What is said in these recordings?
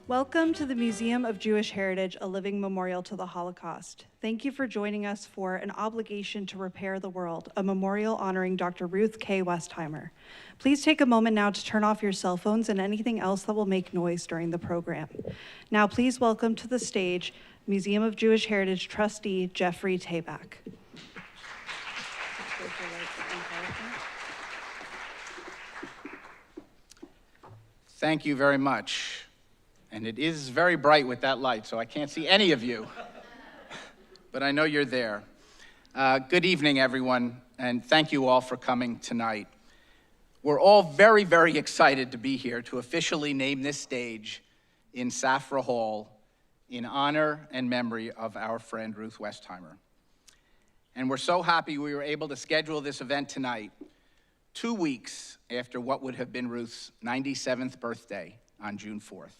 Welcome to the Museum of Jewish Heritage, a living memorial to the Holocaust. Thank you for joining us for An Obligation to Repair the World, a memorial honoring Dr. Ruth K. Westheimer. Please take a moment now to turn off your cell phones and anything else that will make noise during the program. Now, please welcome to the stage Museum of Jewish Heritage trustee Jeffrey Tabak. Thank you very much. And it is very bright with that light, so I can't see any of you. But I know you're there. Good evening, everyone, and thank you all for coming tonight. We're all very, very excited to be here to officially name this stage in Safra Hall in honor and memory of our friend Ruth Westheimer. And we're so happy we were able to schedule this event tonight, 2 weeks after what would have been Ruth's 97th birthday on June 4th.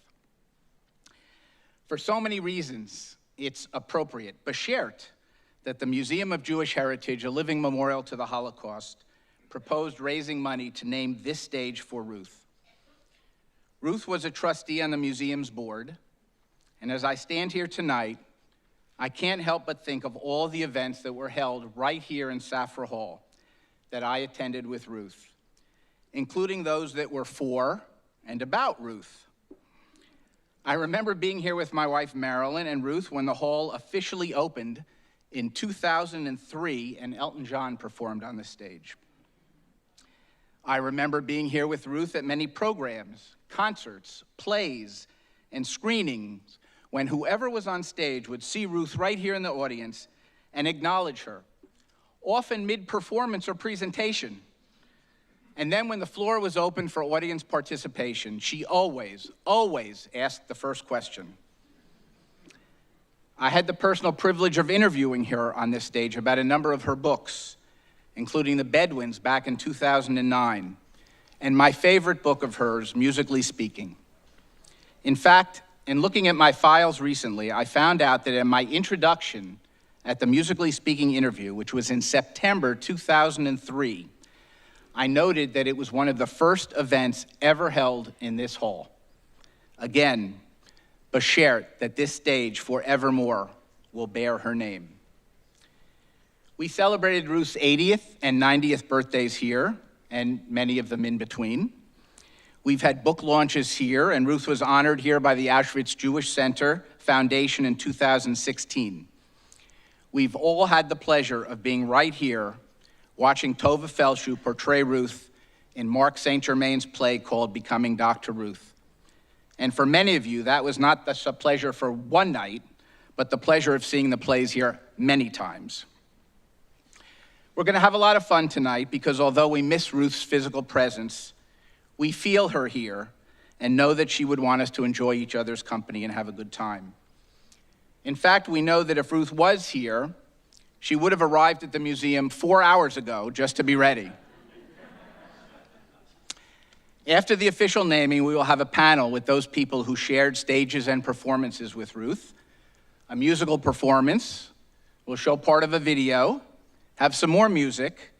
For so many reasons, it's appropriate, beshert, that the Museum of Jewish Heritage, a living memorial to the Holocaust, proposed raising money to name this stage for Ruth. Ruth was a trustee on the museum's board, and as I stand here tonight, I can't help but think of all the events that were held right here in Safra Hall that I attended with Ruth, including those that were for and about Ruth. I remember being here with my wife Marilyn and Ruth when the hall officially opened in 2003 and Elton John performed on the stage. I remember being here with Ruth at many programs, concerts, plays, and screenings when whoever was on stage would see Ruth right here in the audience and acknowledge her, often mid-performance or presentation. And then when the floor was open for audience participation, she always asked the first question. I had the personal privilege of interviewing her on this stage about a number of her books, including The Bedouins back in 2009, and my favorite book of hers, Musically Speaking. In fact, in looking at my files recently, I found out that in my introduction at the Musically Speaking interview, which was in September 2003, I noted that it was one of the first events ever held in this hall. Again, beshert that this stage forevermore will bear her name. We celebrated Ruth's 80th and 90th birthdays here, and many of them in between. We've had book launches here, and Ruth was honored here by the Auschwitz Jewish Center Foundation in 2016. We've all had the pleasure of being right here watching Tova Felshu portray Ruth in Mark St. Germain's play called Becoming Dr. Ruth. And for many of you, that was not just a pleasure for one night, but the pleasure of seeing the plays here many times. We're gonna have a lot of fun tonight because although we miss Ruth's physical presence, we feel her here and know that she would want us to enjoy each other's company and have a good time. In fact, we know that if Ruth was here, she would have arrived at the museum 4 hours ago just to be ready. After the official naming, we will have a panel with those people who shared stages and performances with Ruth, a musical performance, we'll show part of a video, have some more music,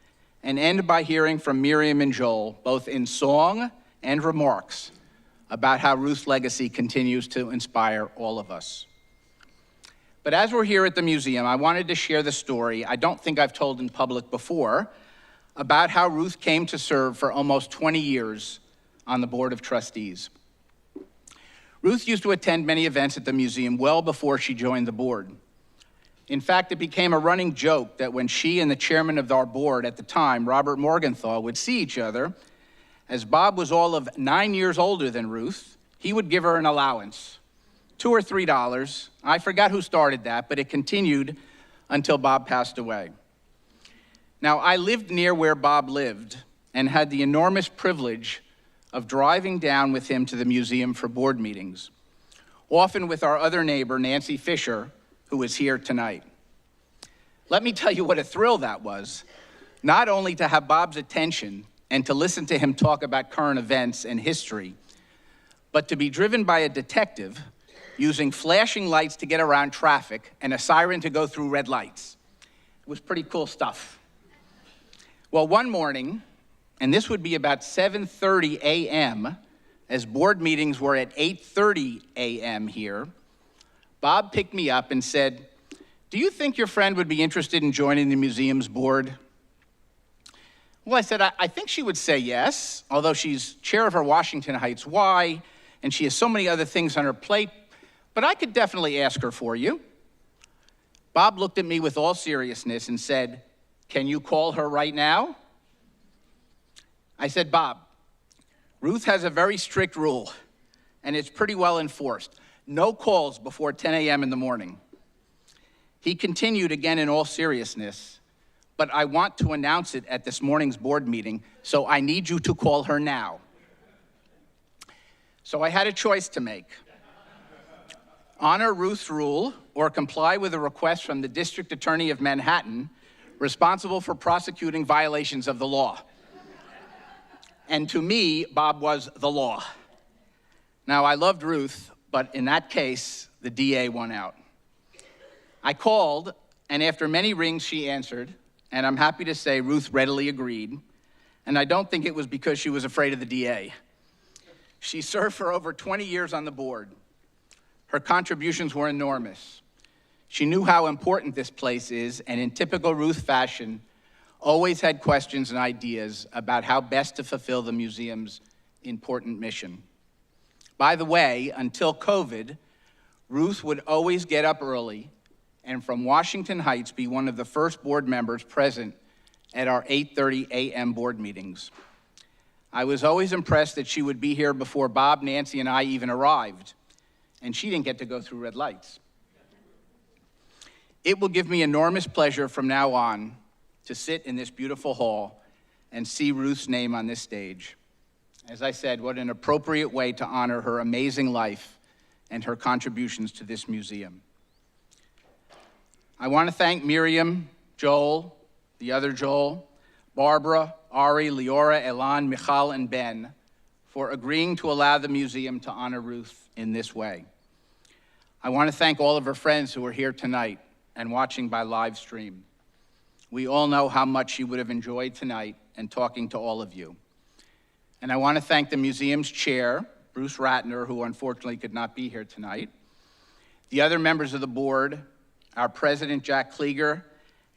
and end by hearing from Miriam and Joel, both in song and remarks, about how Ruth's legacy continues to inspire all of us. But as we're here at the museum, I wanted to share the story I don't think I've told in public before about how Ruth came to serve for almost 20 years on the Board of Trustees. Ruth used to attend many events at the museum well before she joined the board. In fact, it became a running joke that when she and the chairman of our board at the time, Robert Morgenthau, would see each other, as Bob was all of 9 years older than Ruth, he would give her an allowance. $2 or $3. I forgot who started that, but it continued until Bob passed away. Now, I lived near where Bob lived and had the enormous privilege of driving down with him to the museum for board meetings, often with our other neighbor, Nancy Fisher, who is here tonight. Let me tell you what a thrill that was, not only to have Bob's attention and to listen to him talk about current events and history, but to be driven by a detective using flashing lights to get around traffic and a siren to go through red lights. It was pretty cool stuff. Well, one morning, and this would be about 7:30 a.m., as board meetings were at 8:30 a.m. here, Bob picked me up and said, "Do you think your friend would be interested in joining the museum's board?" Well, I said, I think she would say yes, although she's chair of her Washington Heights Y, and she has so many other things on her plate, but I could definitely ask her for you. Bob looked at me with all seriousness and said, "Can you call her right now?" I said, "Bob, Ruth has a very strict rule, and it's pretty well enforced. No calls before 10 a.m. in the morning." He continued again in all seriousness, "But I want to announce it at this morning's board meeting, so I need you to call her now." So I had a choice to make. Honor Ruth's rule or comply with a request from the District Attorney of Manhattan, responsible for prosecuting violations of the law. And to me, Bob was the law. Now, I loved Ruth, but in that case, the DA won out. I called, and after many rings, she answered, and I'm happy to say Ruth readily agreed, and I don't think it was because she was afraid of the DA. She served for over 20 years on the board. Her contributions were enormous. She knew how important this place is, and in typical Ruth fashion, always had questions and ideas about how best to fulfill the museum's important mission. By the way, until COVID, Ruth would always get up early and from Washington Heights be one of the first board members present at our 8:30 a.m. board meetings. I was always impressed that she would be here before Bob, Nancy, and I even arrived, and she didn't get to go through red lights. It will give me enormous pleasure from now on to sit in this beautiful hall and see Ruth's name on this stage. As I said, what an appropriate way to honor her amazing life and her contributions to this museum. I want to thank Miriam, Joel, the other Joel, Barbara, Ari, Leora, Elan, Michal, and Ben for agreeing to allow the museum to honor Ruth in this way. I want to thank all of her friends who are here tonight and watching by live stream. We all know how much she would have enjoyed tonight and talking to all of you. And I want to thank the museum's chair, Bruce Ratner, who unfortunately could not be here tonight, the other members of the board, our president, Jack Klieger,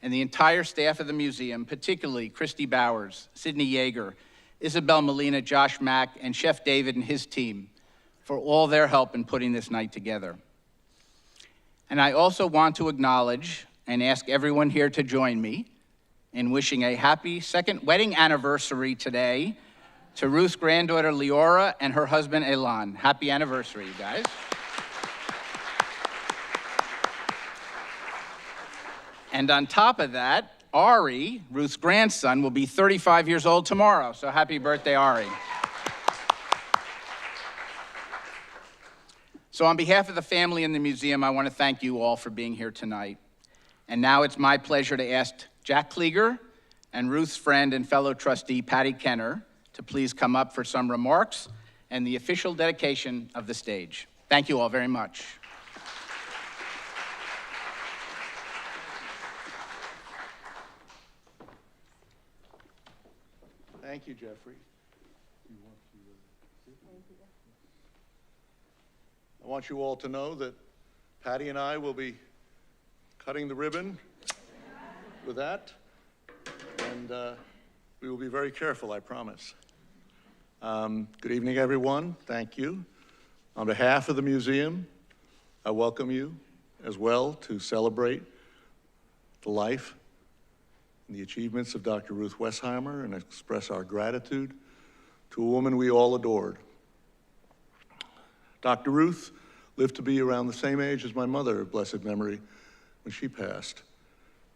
and the entire staff of the museum, particularly Christy Bowers, Sidney Yeager, Isabel Molina, Josh Mack, and Chef David and his team for all their help in putting this night together. And I also want to acknowledge and ask everyone here to join me in wishing a happy second wedding anniversary today to Ruth's granddaughter, Leora, and her husband, Elan. Happy anniversary, you guys. And on top of that, Ari, Ruth's grandson, will be 35 years old tomorrow, so happy birthday, Ari. So on behalf of the family and the museum, I want to thank you all for being here tonight. And now it's my pleasure to ask Jack Klieger and Ruth's friend and fellow trustee, Patty Kenner, to please come up for some remarks and the official dedication of the stage. Thank you all very much. Thank you, Jeffrey. I want you all to know that Patty and I will be cutting the ribbon with that, and we will be very careful, I promise. Good evening, everyone. Thank you. On behalf of the museum, I welcome you as well to celebrate the life and the achievements of Dr. Ruth Westheimer and express our gratitude to a woman we all adored. Dr. Ruth lived to be around the same age as my mother of blessed memory when she passed.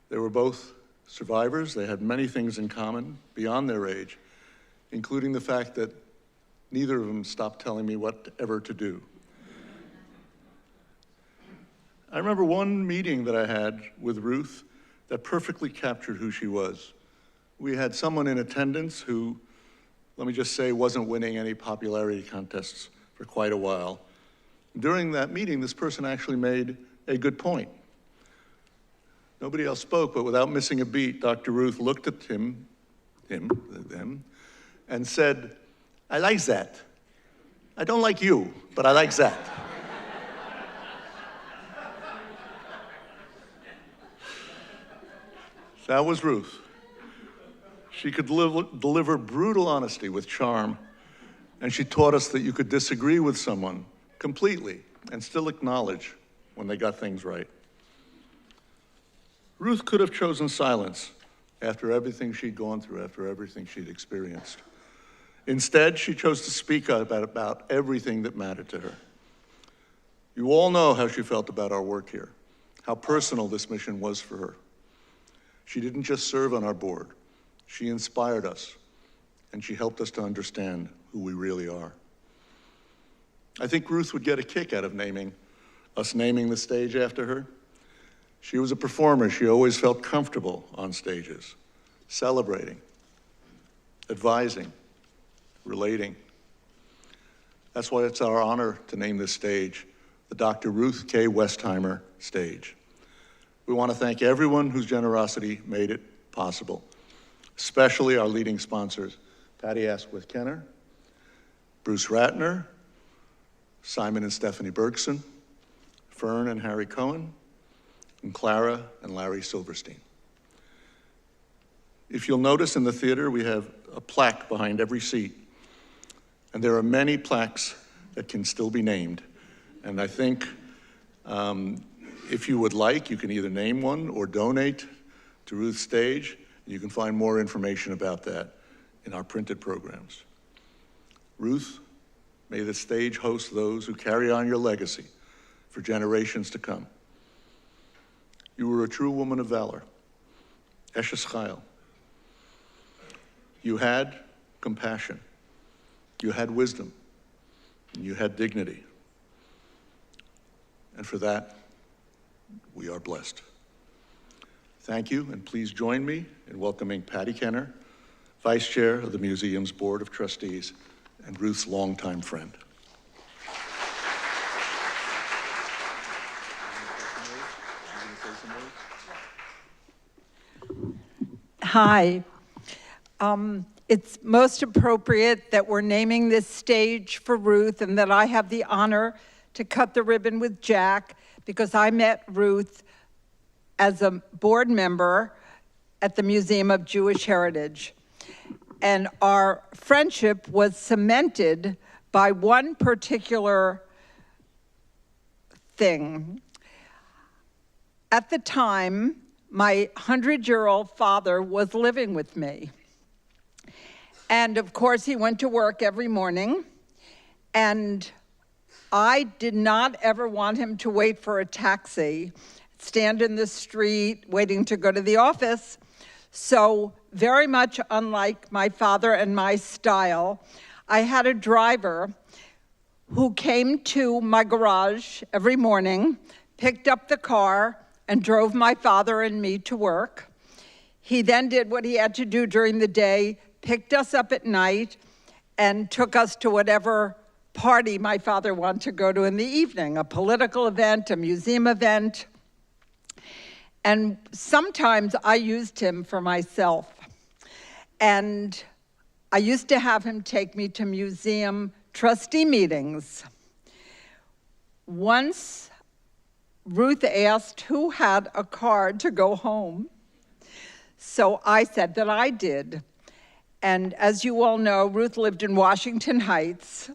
They were both survivors. They had many things in common beyond their age, including the fact that neither of them stopped telling me whatever to do. I remember one meeting that I had with Ruth that perfectly captured who she was. We had someone in attendance who, let me just say, wasn't winning any popularity contests for quite a while. During that meeting, this person actually made a good point. Nobody else spoke, but without missing a beat, Dr. Ruth looked at them, and said, "I like that. I don't like you, but I like Zach. That was Ruth. She could deliver brutal honesty with charm, and she taught us that you could disagree with someone completely and still acknowledge when they got things right. Ruth could have chosen silence after everything she'd gone through, after everything she'd experienced. Instead, she chose to speak up about everything that mattered to her. You all know how she felt about our work here, how personal this mission was for her. She didn't just serve on our board. She inspired us, and she helped us to understand who we really are. I think Ruth would get a kick out of naming the stage after her. She was a performer. She always felt comfortable on stages, celebrating, advising, relating. That's why it's our honor to name this stage the Dr. Ruth K. Westheimer Stage. We want to thank everyone whose generosity made it possible, especially our leading sponsors, Patty Asquith-Kenner, Bruce Ratner, Simon and Stephanie Bergson, Fern and Harry Cohen, and Clara and Larry Silverstein. If you'll notice in the theater, we have a plaque behind every seat, and there are many plaques that can still be named. And I think if you would like, you can either name one or donate to Ruth's Stage. You can find more information about that in our printed programs. Ruth, may the stage host those who carry on your legacy for generations to come. You were a true woman of valor, Eshes Chayil. You had compassion, you had wisdom, and you had dignity. And for that, we are blessed. Thank you, and please join me in welcoming Patty Kenner, Vice Chair of the Museum's Board of Trustees, and Ruth's longtime friend. Hi. It's most appropriate that we're naming this stage for Ruth and that I have the honor to cut the ribbon with Jack, because I met Ruth as a board member at the Museum of Jewish Heritage. And our friendship was cemented by one particular thing. At the time, my 100-year-old father was living with me. And of course, he went to work every morning, and I did not ever want him to wait for a taxi, stand in the street waiting to go to the office. So very much unlike my father and my style, I had a driver who came to my garage every morning, picked up the car, and drove my father and me to work. He then did what he had to do during the day, picked us up at night, and took us to whatever party my father wanted to go to in the evening, a political event, a museum event. And sometimes I used him for myself. And I used to have him take me to museum trustee meetings. Once, Ruth asked who had a card to go home. So I said that I did. And as you all know, Ruth lived in Washington Heights.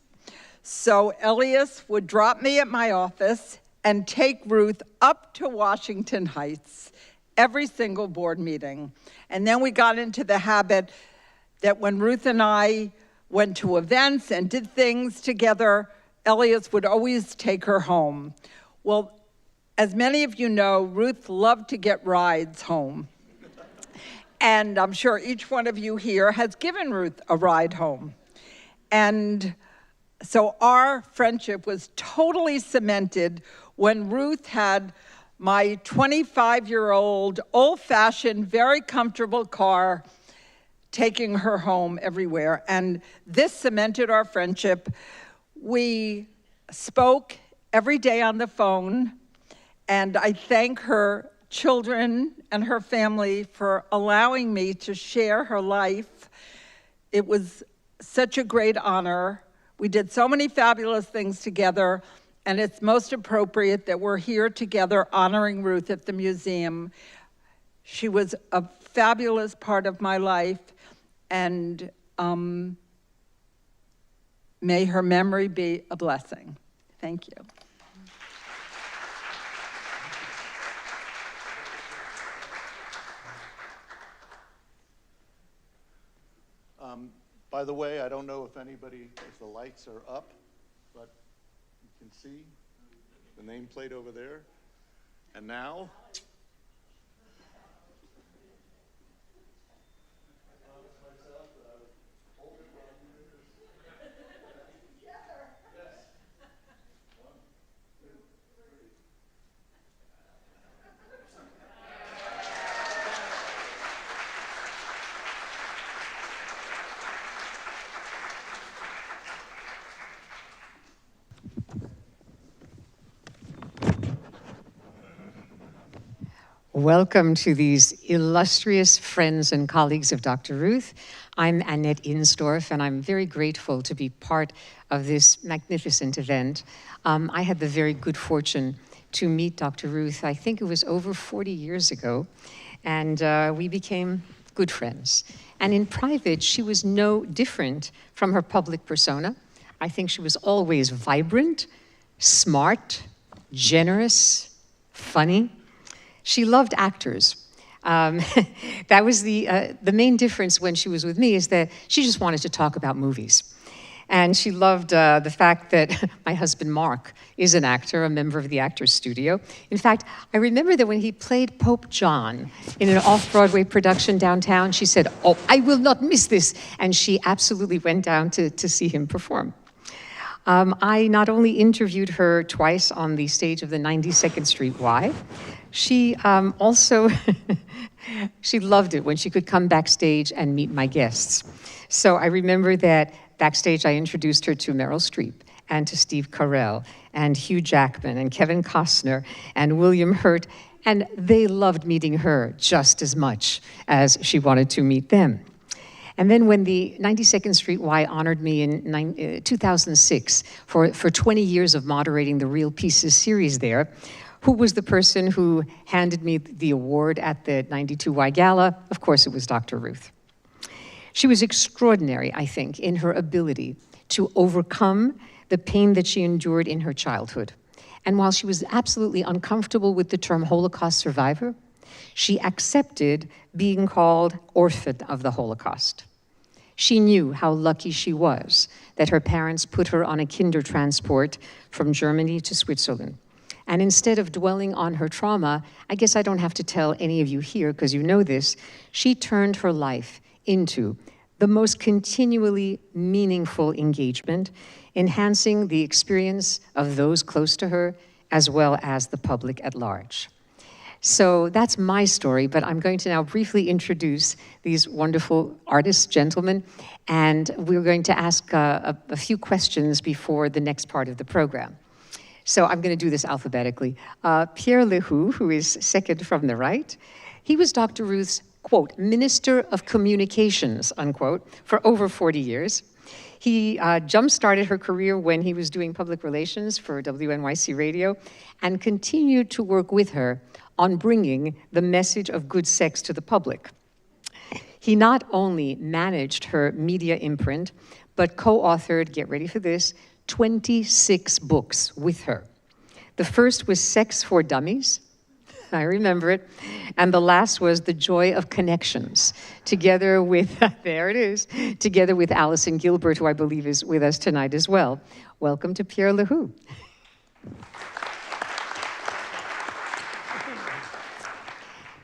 So Elias would drop me at my office and take Ruth up to Washington Heights every single board meeting. And then we got into the habit that when Ruth and I went to events and did things together, Elias would always take her home. Well, as many of you know, Ruth loved to get rides home. And I'm sure each one of you here has given Ruth a ride home. And so our friendship was totally cemented when Ruth had my 25-year-old, old-fashioned, very comfortable car taking her home everywhere. And this cemented our friendship. We spoke every day on the phone, and I thank her children and her family for allowing me to share her life. It was such a great honor. We did so many fabulous things together, and it's most appropriate that we're here together honoring Ruth at the museum. She was a fabulous part of my life, and may her memory be a blessing. Thank you. By the way, I don't know if the lights are up, but you can see the nameplate over there. And now, Welcome to these illustrious friends and colleagues of Dr. Ruth. I'm Annette Insdorf, and I'm very grateful to be part of this magnificent event. I had the very good fortune to meet Dr. Ruth, I think it was over 40 years ago, and we became good friends. And in private, she was no different from her public persona. I think she was always vibrant, smart, generous, funny. She loved actors. That was the main difference when she was with me, is that she just wanted to talk about movies. And she loved the fact that my husband, Mark, is an actor, a member of the Actors Studio. In fact, I remember that when he played Pope John in an off-Broadway production downtown, she said, "Oh, I will not miss this." And she absolutely went down to see him perform. I not only interviewed her twice on the stage of the 92nd Street Y, she also, she loved it when she could come backstage and meet my guests. So I remember that backstage I introduced her to Meryl Streep and to Steve Carell and Hugh Jackman and Kevin Costner and William Hurt, and they loved meeting her just as much as she wanted to meet them. And then when the 92nd Street Y honored me in 2006 for 20 years of moderating the Real Pieces series there, who was the person who handed me the award at the 92 Y Gala? Of course, it was Dr. Ruth. She was extraordinary, I think, in her ability to overcome the pain that she endured in her childhood. And while she was absolutely uncomfortable with the term Holocaust survivor, she accepted being called orphan of the Holocaust. She knew how lucky she was that her parents put her on a kinder transport from Germany to Switzerland. And instead of dwelling on her trauma, I guess I don't have to tell any of you here, because you know this, she turned her life into the most continually meaningful engagement, enhancing the experience of those close to her, as well as the public at large. So that's my story, but I'm going to now briefly introduce these wonderful artists, gentlemen, and we're going to ask a few questions before the next part of the program. So I'm going to do this alphabetically. Pierre Lehoux, who is second from the right, he was Dr. Ruth's, quote, Minister of Communications, unquote, for over 40 years. He jump-started her career when he was doing public relations for WNYC Radio and continued to work with her on bringing the message of good sex to the public. He not only managed her media imprint, but co-authored, get ready for this, 26 books with her. The first was Sex for Dummies, I remember it, and the last was The Joy of Connections, together with, there it is, together with Alison Gilbert, who I believe is with us tonight as well. Welcome to Pierre Lehoux.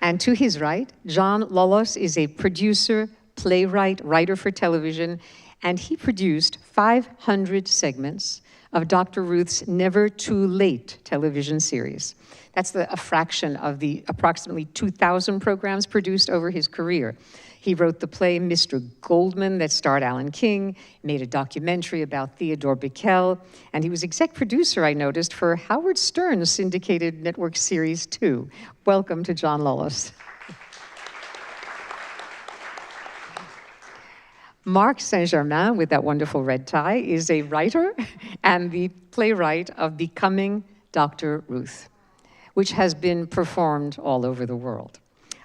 And to his right, John Lolos is a producer, playwright, writer for television, and he produced 500 segments of Dr. Ruth's Never Too Late television series. That's a fraction of the approximately 2,000 programs produced over his career. He wrote the play Mr. Goldman that starred Alan King, made a documentary about Theodore Bickel, and he was exec producer, I noticed, for Howard Stern's syndicated network series 2. Welcome to John Lolos. Marc Saint-Germain, with that wonderful red tie, is a writer and the playwright of Becoming Dr. Ruth, which has been performed all over the world.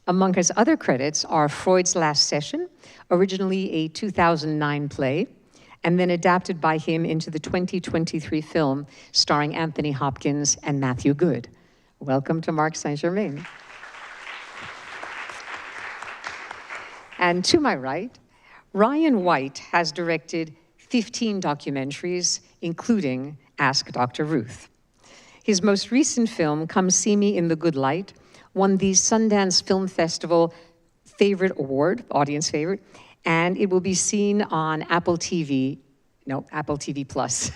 Among his other credits are Freud's Last Session, originally a 2009 play, and then adapted by him into the 2023 film starring Anthony Hopkins and Matthew Good. Welcome to Marc Saint-Germain. And to my right, Ryan White has directed 15 documentaries, including Ask Dr. Ruth. His most recent film, Come See Me in the Good Light, won the Sundance Film Festival Favorite Award, audience favorite, and it will be seen on Apple TV Plus.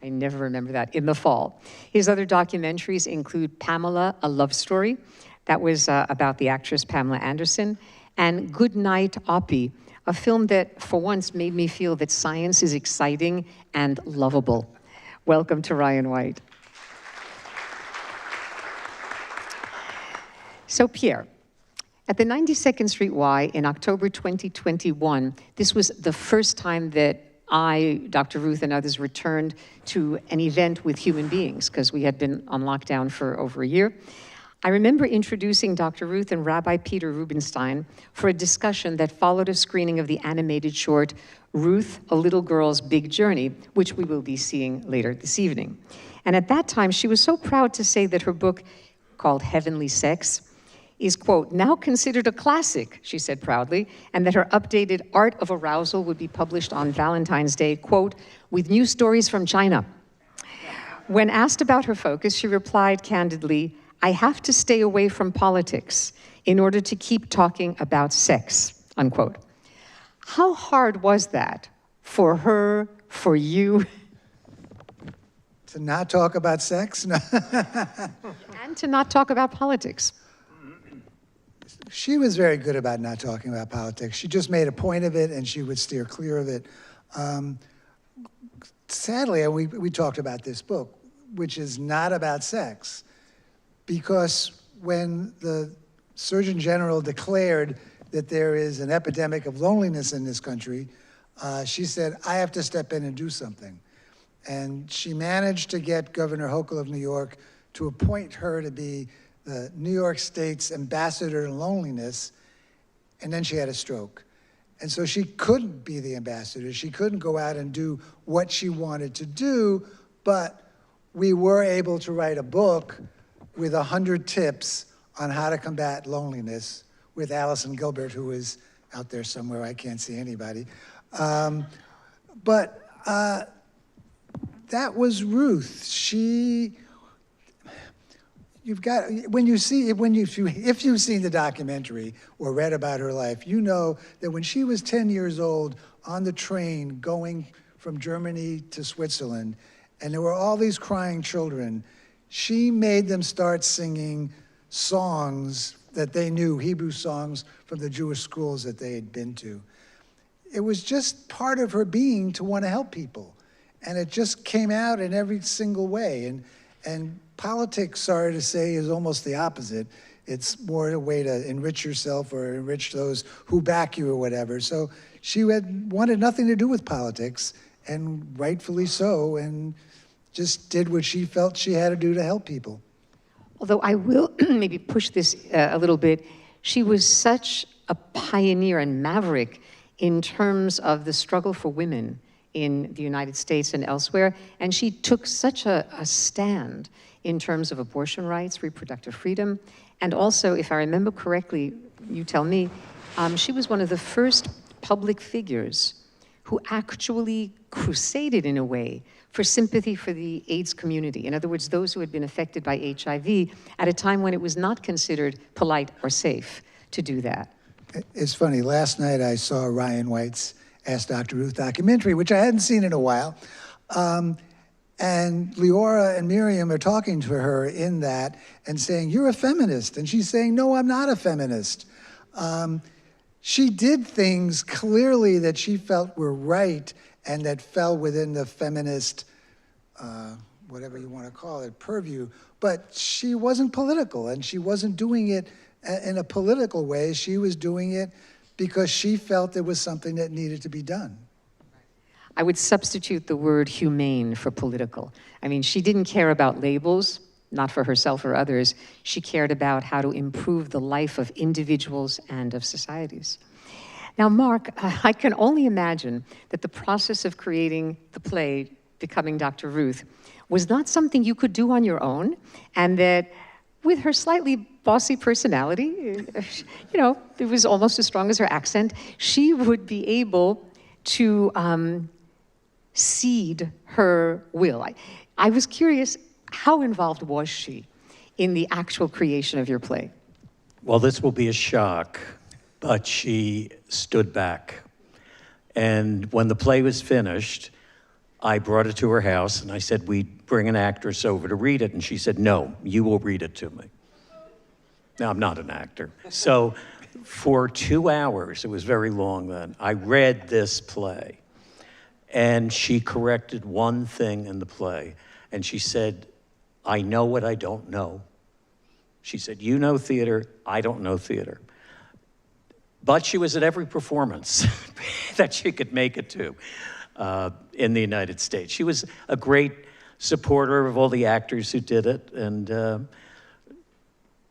I never remember that, in the fall. His other documentaries include Pamela, A Love Story, that was about the actress Pamela Anderson, and Good Night, Oppie, a film that for once made me feel that science is exciting and lovable. Welcome to Ryan White. So Pierre, at the 92nd Street Y in October 2021, this was the first time that I, Dr. Ruth, and others returned to an event with human beings, because we had been on lockdown for over a year. I remember introducing Dr. Ruth and Rabbi Peter Rubenstein for a discussion that followed a screening of the animated short, Ruth, A Little Girl's Big Journey, which we will be seeing later this evening. And at that time, she was so proud to say that her book, called Heavenly Sex, is, quote, now considered a classic, she said proudly, and that her updated Art of Arousal would be published on Valentine's Day, quote, with new stories from China. When asked about her focus, she replied candidly, I have to stay away from politics in order to keep talking about sex, unquote. How hard was that for her, for you? To not talk about sex? No. And to not talk about politics. She was very good about not talking about politics. She just made a point of it, and she would steer clear of it. Sadly, we talked about this book, which is not about sex, because when the Surgeon General declared that there is an epidemic of loneliness in this country, she said, I have to step in and do something. And she managed to get Governor Hochul of New York to appoint her to be the New York State's ambassador to loneliness, and then she had a stroke. And so she couldn't be the ambassador. She couldn't go out and do what she wanted to do, but we were able to write a book with 100 tips on how to combat loneliness with Allison Gilbert, who is out there somewhere. I can't see anybody. But that was Ruth. You've got, if you've seen the documentary or read about her life, you know that when she was 10 years old on the train going from Germany to Switzerland, and there were all these crying children, she made them start singing songs that they knew, Hebrew songs from the Jewish schools that they had been to. It was just part of her being to want to help people. And it just came out in every single way. And politics, sorry to say, is almost the opposite. It's more a way to enrich yourself or enrich those who back you or whatever. So she had wanted nothing to do with politics, and rightfully so, and just did what she felt she had to do to help people. Although I will maybe push this a little bit, she was such a pioneer and maverick in terms of the struggle for women in the United States and elsewhere, and she took such a stand in terms of abortion rights, reproductive freedom, and also, if I remember correctly, you tell me, she was one of the first public figures who actually crusaded in a way for sympathy for the AIDS community. In other words, those who had been affected by HIV at a time when it was not considered polite or safe to do that. It's funny, last night I saw Ryan White's Ask Dr. Ruth documentary, which I hadn't seen in a while. And Leora and Miriam are talking to her in that and saying, you're a feminist. And she's saying, no, I'm not a feminist. She did things clearly that she felt were right and that fell within the feminist, whatever you want to call it, purview. But she wasn't political, and she wasn't doing it in a political way. She was doing it because she felt there was something that needed to be done. I would substitute the word humane for political. I mean, she didn't care about labels, not for herself or others. She cared about how to improve the life of individuals and of societies. Now, Mark, I can only imagine that the process of creating the play, Becoming Dr. Ruth, was not something you could do on your own, and that with her slightly bossy personality, you know, it was almost as strong as her accent, she would be able to cede her will. I was curious, how involved was she in the actual creation of your play? Well, this will be a shock, but she stood back. And when the play was finished, I brought it to her house and I said, we'd bring an actress over to read it. And she said, no, you will read it to me. Now, I'm not an actor. So for 2 hours, it was very long then, I read this play. And she corrected one thing in the play. And she said, I know what I don't know. She said, you know theater, I don't know theater. But she was at every performance that she could make it to in the United States. She was a great supporter of all the actors who did it, and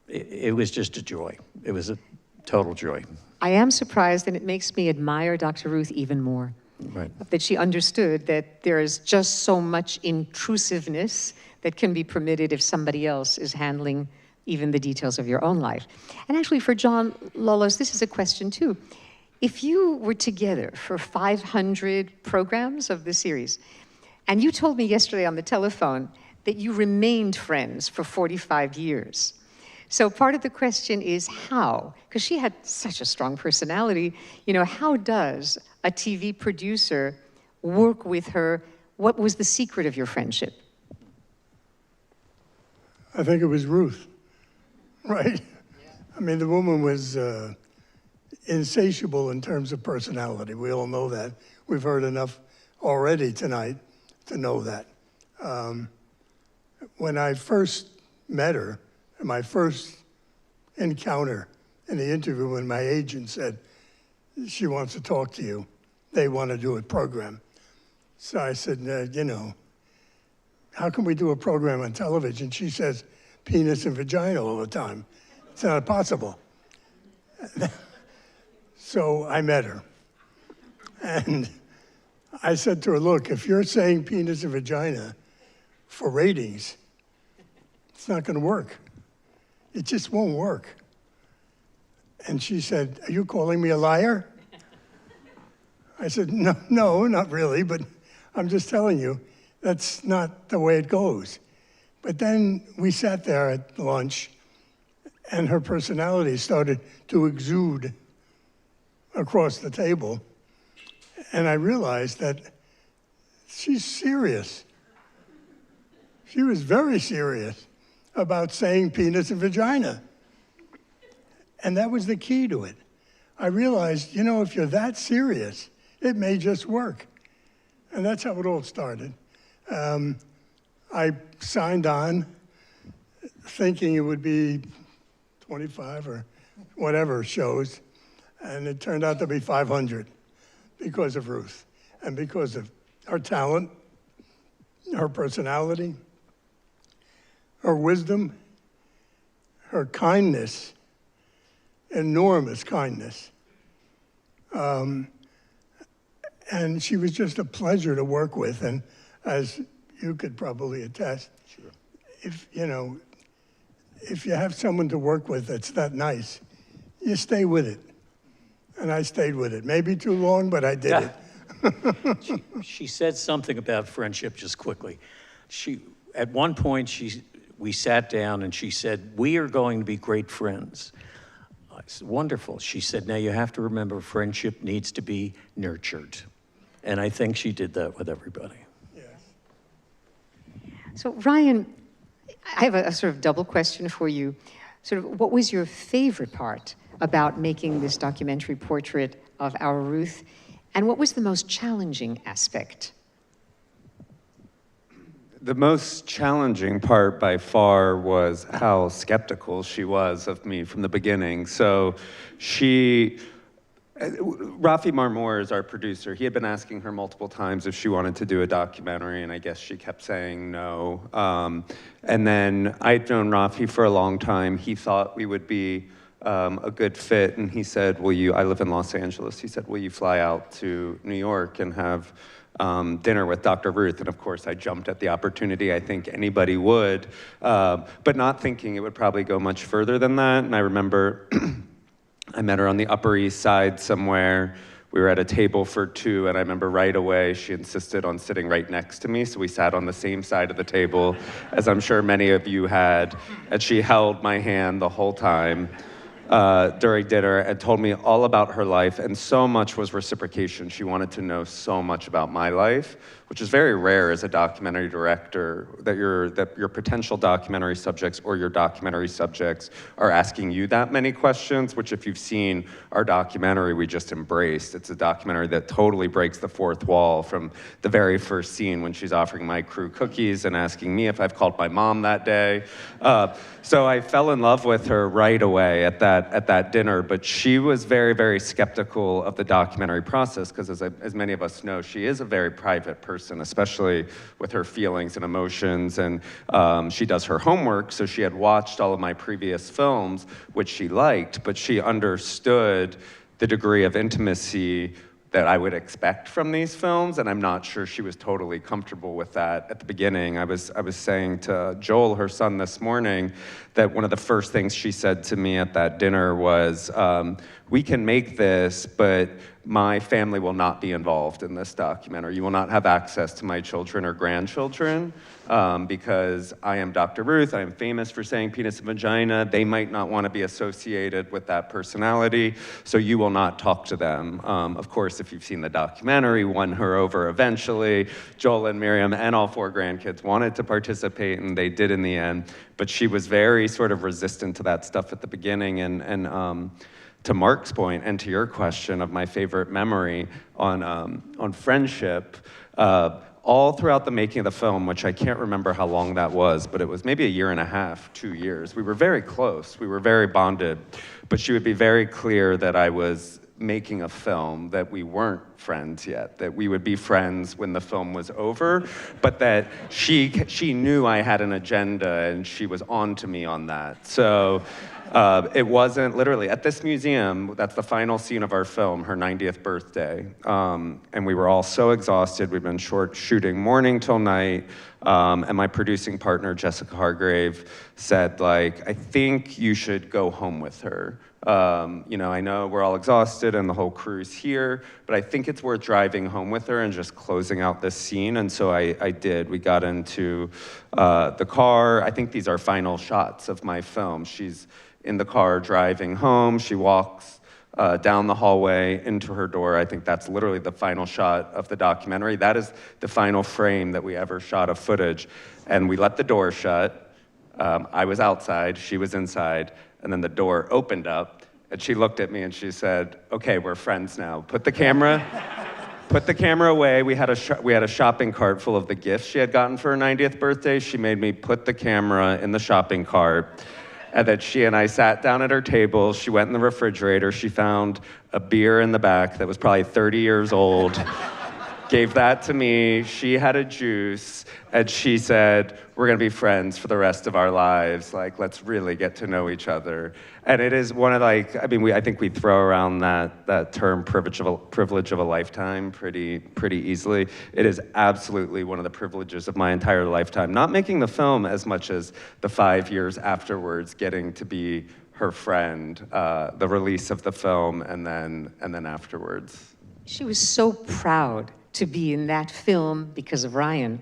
it was just a joy. It was a total joy. I am surprised, and it makes me admire Dr. Ruth even more. Right. That she understood that there is just so much intrusiveness that can be permitted if somebody else is handling even the details of your own life. And actually, for John Lolos, this is a question too. If you were together for 500 programs of the series, and you told me yesterday on the telephone that you remained friends for 45 years. So part of the question is how? Because she had such a strong personality. You know, how does a TV producer work with her? What was the secret of your friendship? I think it was Ruth, right? I mean, the woman was insatiable in terms of personality. We all know that. We've heard enough already tonight to know that. When I first met her, my first encounter in the interview when my agent said, she wants to talk to you, they want to do a program. So I said, you know, how can we do a program on television? She says, penis and vagina all the time. It's not possible. So I met her. And I said to her, look, if you're saying penis and vagina for ratings, it's not going to work. It just won't work. And she said, are you calling me a liar? I said, no, not really, but I'm just telling you, that's not the way it goes. But then we sat there at lunch, and her personality started to exude across the table. And I realized that she's serious. She was very serious about saying penis and vagina. And that was the key to it. I realized, you know, if you're that serious, it may just work. And that's how it all started. I signed on thinking it would be 25 or whatever shows, and it turned out to be 500 because of Ruth and because of her talent, her personality, her wisdom, her kindness, enormous kindness. And she was just a pleasure to work with. And as you could probably attest, sure. If you have someone to work with that's that nice, you stay with it. And I stayed with it. Maybe too long, but I did it. She said something about friendship just quickly. At one point, we sat down and she said, we are going to be great friends. I said, wonderful. She said, now you have to remember friendship needs to be nurtured. And I think she did that with everybody. Yes. So Ryan, I have a sort of double question for you. Sort of, what was your favorite part about making this documentary portrait of our Ruth? And what was the most challenging aspect? The most challenging part by far was how skeptical she was of me from the beginning. So she, Rafi Marmor is our producer. He had been asking her multiple times if she wanted to do a documentary, and I guess she kept saying no. And then I'd known Rafi for a long time. He thought we would be a good fit, and he said, I live in Los Angeles. He said, will you fly out to New York and have dinner with Dr. Ruth? And of course, I jumped at the opportunity. I think anybody would, but not thinking it would probably go much further than that. And I remember I met her on the Upper East Side somewhere. We were at a table for two, and I remember right away she insisted on sitting right next to me, so we sat on the same side of the table, as I'm sure many of you had, and she held my hand the whole time during dinner and told me all about her life, and so much was reciprocation. She wanted to know so much about my life, which is very rare as a documentary director, that your potential documentary subjects or your documentary subjects are asking you that many questions, which if you've seen our documentary we just embraced. It's a documentary that totally breaks the fourth wall from the very first scene when she's offering my crew cookies and asking me if I've called my mom that day. So I fell in love with her right away at that dinner, but she was very, very skeptical of the documentary process because as many of us know, she is a very private person, especially with her feelings and emotions, and she does her homework, so she had watched all of my previous films, which she liked, but she understood the degree of intimacy that I would expect from these films, and I'm not sure she was totally comfortable with that at the beginning. I was saying to Joel, her son, this morning, that one of the first things she said to me at that dinner was, we can make this, but my family will not be involved in this documentary. You will not have access to my children or grandchildren because I am Dr. Ruth. I am famous for saying penis and vagina. They might not want to be associated with that personality, so you will not talk to them. Of course, if you've seen the documentary, won her over eventually. Joel and Miriam and all 4 grandkids wanted to participate, and they did in the end. But she was very sort of resistant to that stuff at the beginning, and to Mark's point, and to your question of my favorite memory on friendship, all throughout the making of the film, which I can't remember how long that was, but it was maybe 1.5 years, 2 years. We were very close, we were very bonded, but she would be very clear that I was making a film, that we weren't friends yet, that we would be friends when the film was over, but that she knew I had an agenda and she was on to me on that. So it wasn't literally at this museum, that's the final scene of our film, her 90th birthday. And we were all so exhausted. We'd been shooting morning till night. And my producing partner, Jessica Hargrave, said, like, I think you should go home with her. I know we're all exhausted and the whole crew's here, but I think it's worth driving home with her and just closing out this scene. And so I did. We got into the car. I think these are final shots of my film. She's in the car driving home. She walks down the hallway into her door. I think that's literally the final shot of the documentary. That is the final frame that we ever shot of footage. And we let the door shut. I was outside, she was inside, and then the door opened up, and she looked at me and she said, okay, we're friends now. Put the camera away. We had a shopping cart full of the gifts she had gotten for her 90th birthday. She made me put the camera in the shopping cart. And then she and I sat down at her table. She went in the refrigerator. She found a beer in the back that was probably 30 years old. Gave that to me. She had a juice. And she said, we're going to be friends for the rest of our lives. Like, let's really get to know each other. And it is one of, like, I think we throw around that term privilege of a lifetime pretty easily. It is absolutely one of the privileges of my entire lifetime. Not making the film as much as the 5 years afterwards, getting to be her friend, the release of the film, and then afterwards. She was so proud to be in that film because of Ryan.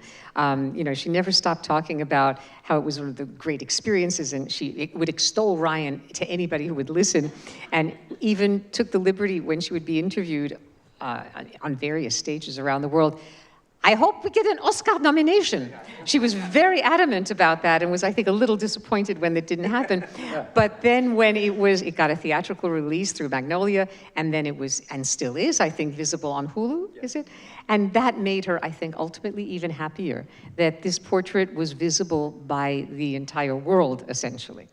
She never stopped talking about how it was one of the great experiences, and she would extol Ryan to anybody who would listen, and even took the liberty when she would be interviewed on various stages around the world. I hope we get an Oscar nomination. She was very adamant about that and was, I think, a little disappointed when it didn't happen. But then when it got a theatrical release through Magnolia, and then it was, and still is, I think, visible on Hulu, is it? And that made her, I think, ultimately even happier, that this portrait was visible by the entire world, essentially.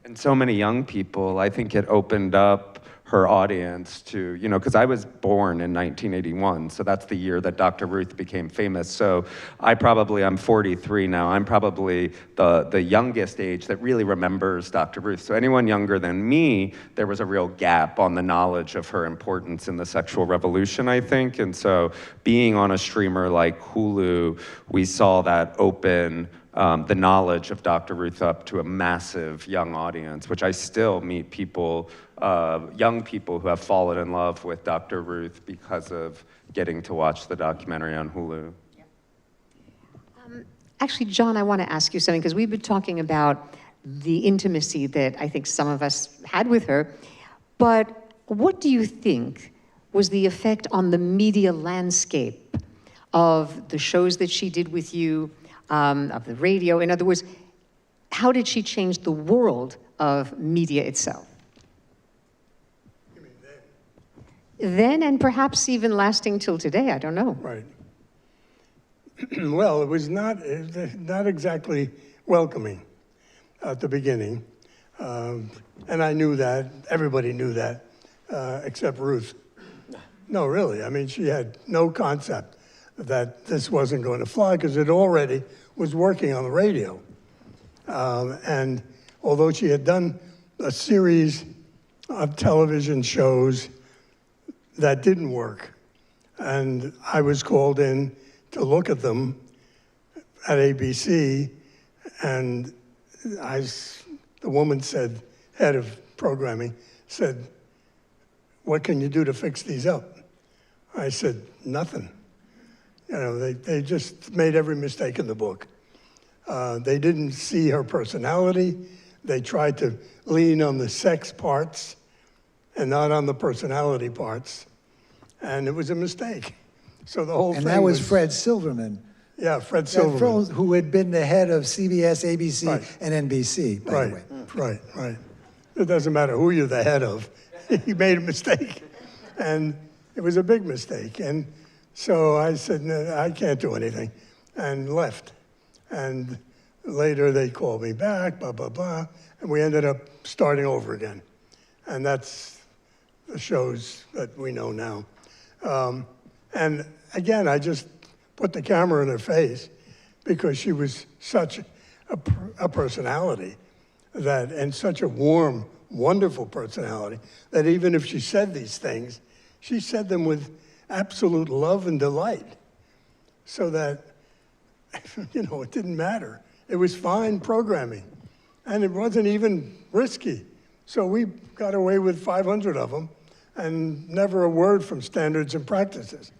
And so many young people, I think it opened up her audience to, you know, because I was born in 1981, so that's the year that Dr. Ruth became famous. So I'm 43 now, I'm probably the youngest age that really remembers Dr. Ruth. So anyone younger than me, there was a real gap on the knowledge of her importance in the sexual revolution, I think. And so being on a streamer like Hulu, we saw that open the knowledge of Dr. Ruth up to a massive young audience, which I still meet people, young people who have fallen in love with Dr. Ruth because of getting to watch the documentary on Hulu. Actually, John, I want to ask you something, because we've been talking about the intimacy that I think some of us had with her, but what do you think was the effect on the media landscape of the shows that she did with you, of the radio? In other words, how did she change the world of media itself? You mean Then, and perhaps even lasting till today, I don't know. Right. Well, it was not exactly welcoming at the beginning. And I knew that, everybody knew that, except Ruth. No, really, I mean, she had no concept that this wasn't going to fly, because it already was working on the radio. And although she had done a series of television shows that didn't work, and I was called in to look at them at ABC, and the woman said, head of programming, said, "What can you do to fix these up?" I said, "Nothing." You know, they just made every mistake in the book. They didn't see her personality. They tried to lean on the sex parts and not on the personality parts. And it was a mistake. So the whole thing And that was Fred Silverman. Yeah, Fred Silverman. Who had been the head of CBS, ABC, Right. and NBC, by the way. Right. It doesn't matter who you're the head of. He made a mistake. And it was a big mistake. And so I said, "No, I can't do anything," and left. And later they called me back, blah, blah, blah, and we ended up starting over again. And that's the shows that we know now. And again, I just put the camera in her face, because she was such a personality, and such a warm, wonderful personality, that even if she said these things, she said them with absolute love and delight, so that, you know, it didn't matter. It was fine programming, and it wasn't even risky. So we got away with 500 of them, and never a word from Standards and Practices.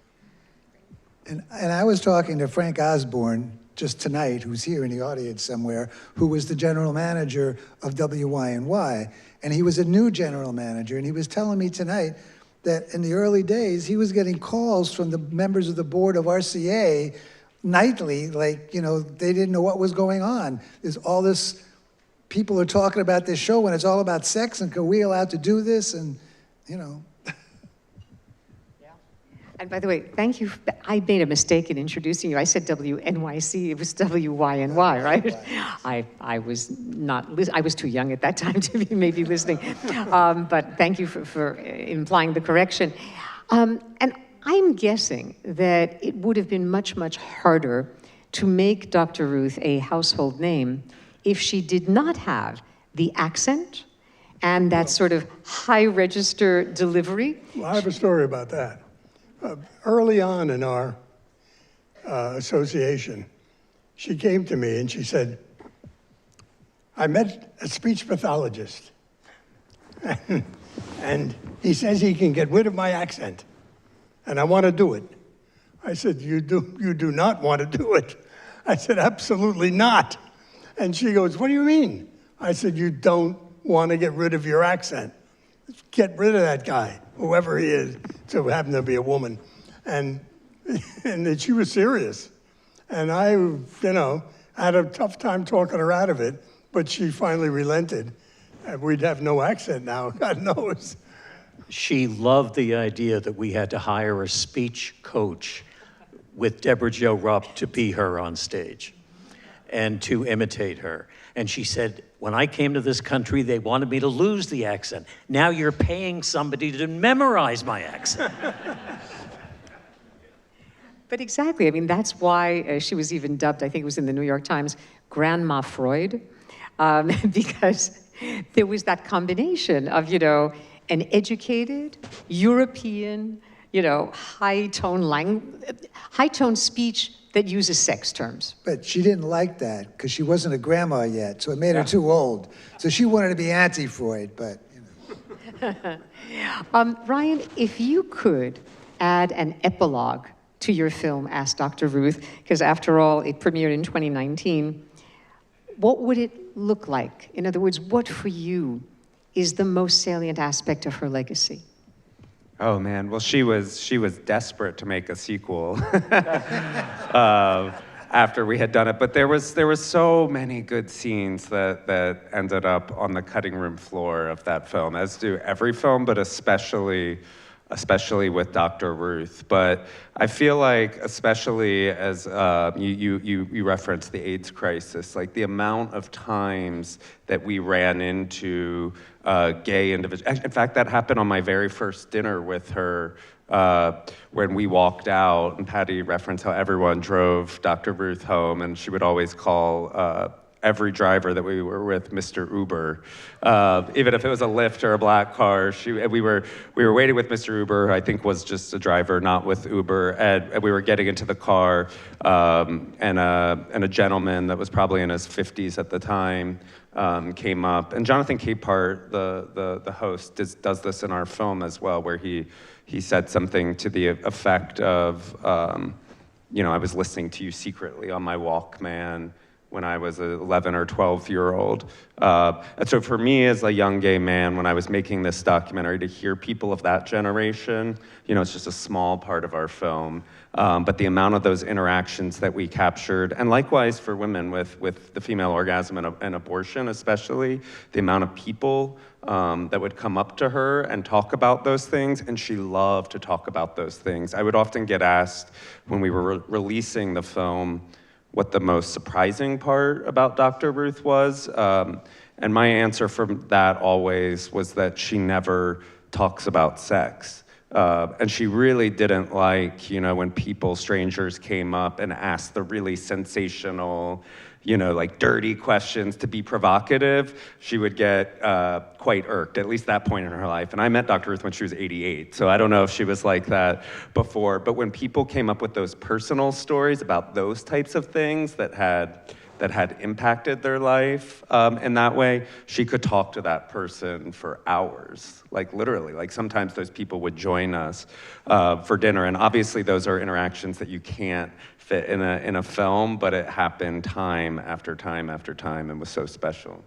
And I was talking to Frank Osborne just tonight, who's here in the audience somewhere, who was the general manager of WYNY, and he was a new general manager, and he was telling me tonight that in the early days, he was getting calls from the members of the board of RCA nightly, like, you know, they didn't know what was going on. There's all this, people are talking about this show, and it's all about sex, and are we allowed to do this? And, you know. And by the way, thank you. I made a mistake in introducing you. I said WNYC. It was WYNY, right? I was not. I was too young at that time to be maybe listening. But thank you for implying the correction. And I'm guessing that it would have been much, much harder to make Dr. Ruth a household name if she did not have the accent and that sort of high register delivery. Well, I have a story about that. Early on in our association, she came to me and she said, "I met a speech pathologist, and he says he can get rid of my accent, and I want to do it." I said, you do not want to do it." I said, "Absolutely not." And she goes, "What do you mean?" I said, "You don't want to get rid of your accent. Get rid of that guy, whoever he is," so it happened to be a woman. And she was serious. And I, you know, had a tough time talking her out of it, but she finally relented. We'd have no accent now, God knows. She loved the idea that we had to hire a speech coach with Deborah Jo Rupp to be her on stage. and to imitate her. And she said, when I came to this country, they wanted me to lose the accent. Now you're paying somebody to memorize my accent. But exactly, I mean, that's why she was even dubbed, I think it was in the New York Times, Grandma Freud, because there was that combination of, an educated, European, high-tone speech that uses sex terms. But she didn't like that because she wasn't a grandma yet, so it made her too old. So she wanted to be anti-Freud, but, Ryan, if you could add an epilogue to your film, Ask Dr. Ruth, because after all, it premiered in 2019, what would it look like? In other words, what for you is the most salient aspect of her legacy? Oh man, well she was desperate to make a sequel after we had done it, but there was so many good scenes that ended up on the cutting room floor of that film, as do every film, but especially with Dr. Ruth. But I feel like, especially as you referenced the AIDS crisis, like the amount of times that we ran into gay individuals. In fact, that happened on my very first dinner with her when we walked out, and Patty referenced how everyone drove Dr. Ruth home, and she would always call every driver that we were with Mr. Uber. Even if it was a Lyft or a black car, we were waiting with Mr. Uber, who I think was just a driver, not with Uber, and we were getting into the car, and a gentleman that was probably in his 50s at the time came up. And Jonathan Capehart, the host, does this in our film as well, where he said something to the effect of, I was listening to you secretly on my Walkman when I was an 11 or 12-year-old. And so for me as a young gay man, when I was making this documentary, to hear people of that generation, it's just a small part of our film, but the amount of those interactions that we captured, and likewise for women with the female orgasm and abortion especially, the amount of people that would come up to her and talk about those things, and she loved to talk about those things. I would often get asked when we were releasing the film what the most surprising part about Dr. Ruth was. And my answer from that always was that she never talks about sex. And she really didn't like, when strangers came up and asked the really sensational, like dirty questions to be provocative, she would get quite irked, at least that point in her life. And I met Dr. Ruth when she was 88, so I don't know if she was like that before. But when people came up with those personal stories about those types of things that had impacted their life in that way, she could talk to that person for hours, like literally. Like sometimes those people would join us for dinner, and obviously those are interactions that you can't fit in a film, but it happened time after time after time and was so special.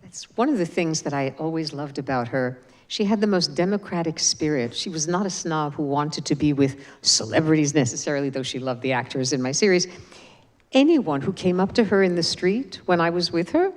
That's one of the things that I always loved about her. She had the most democratic spirit. She was not a snob who wanted to be with celebrities necessarily, though she loved the actors in my series. Anyone who came up to her in the street when I was with her,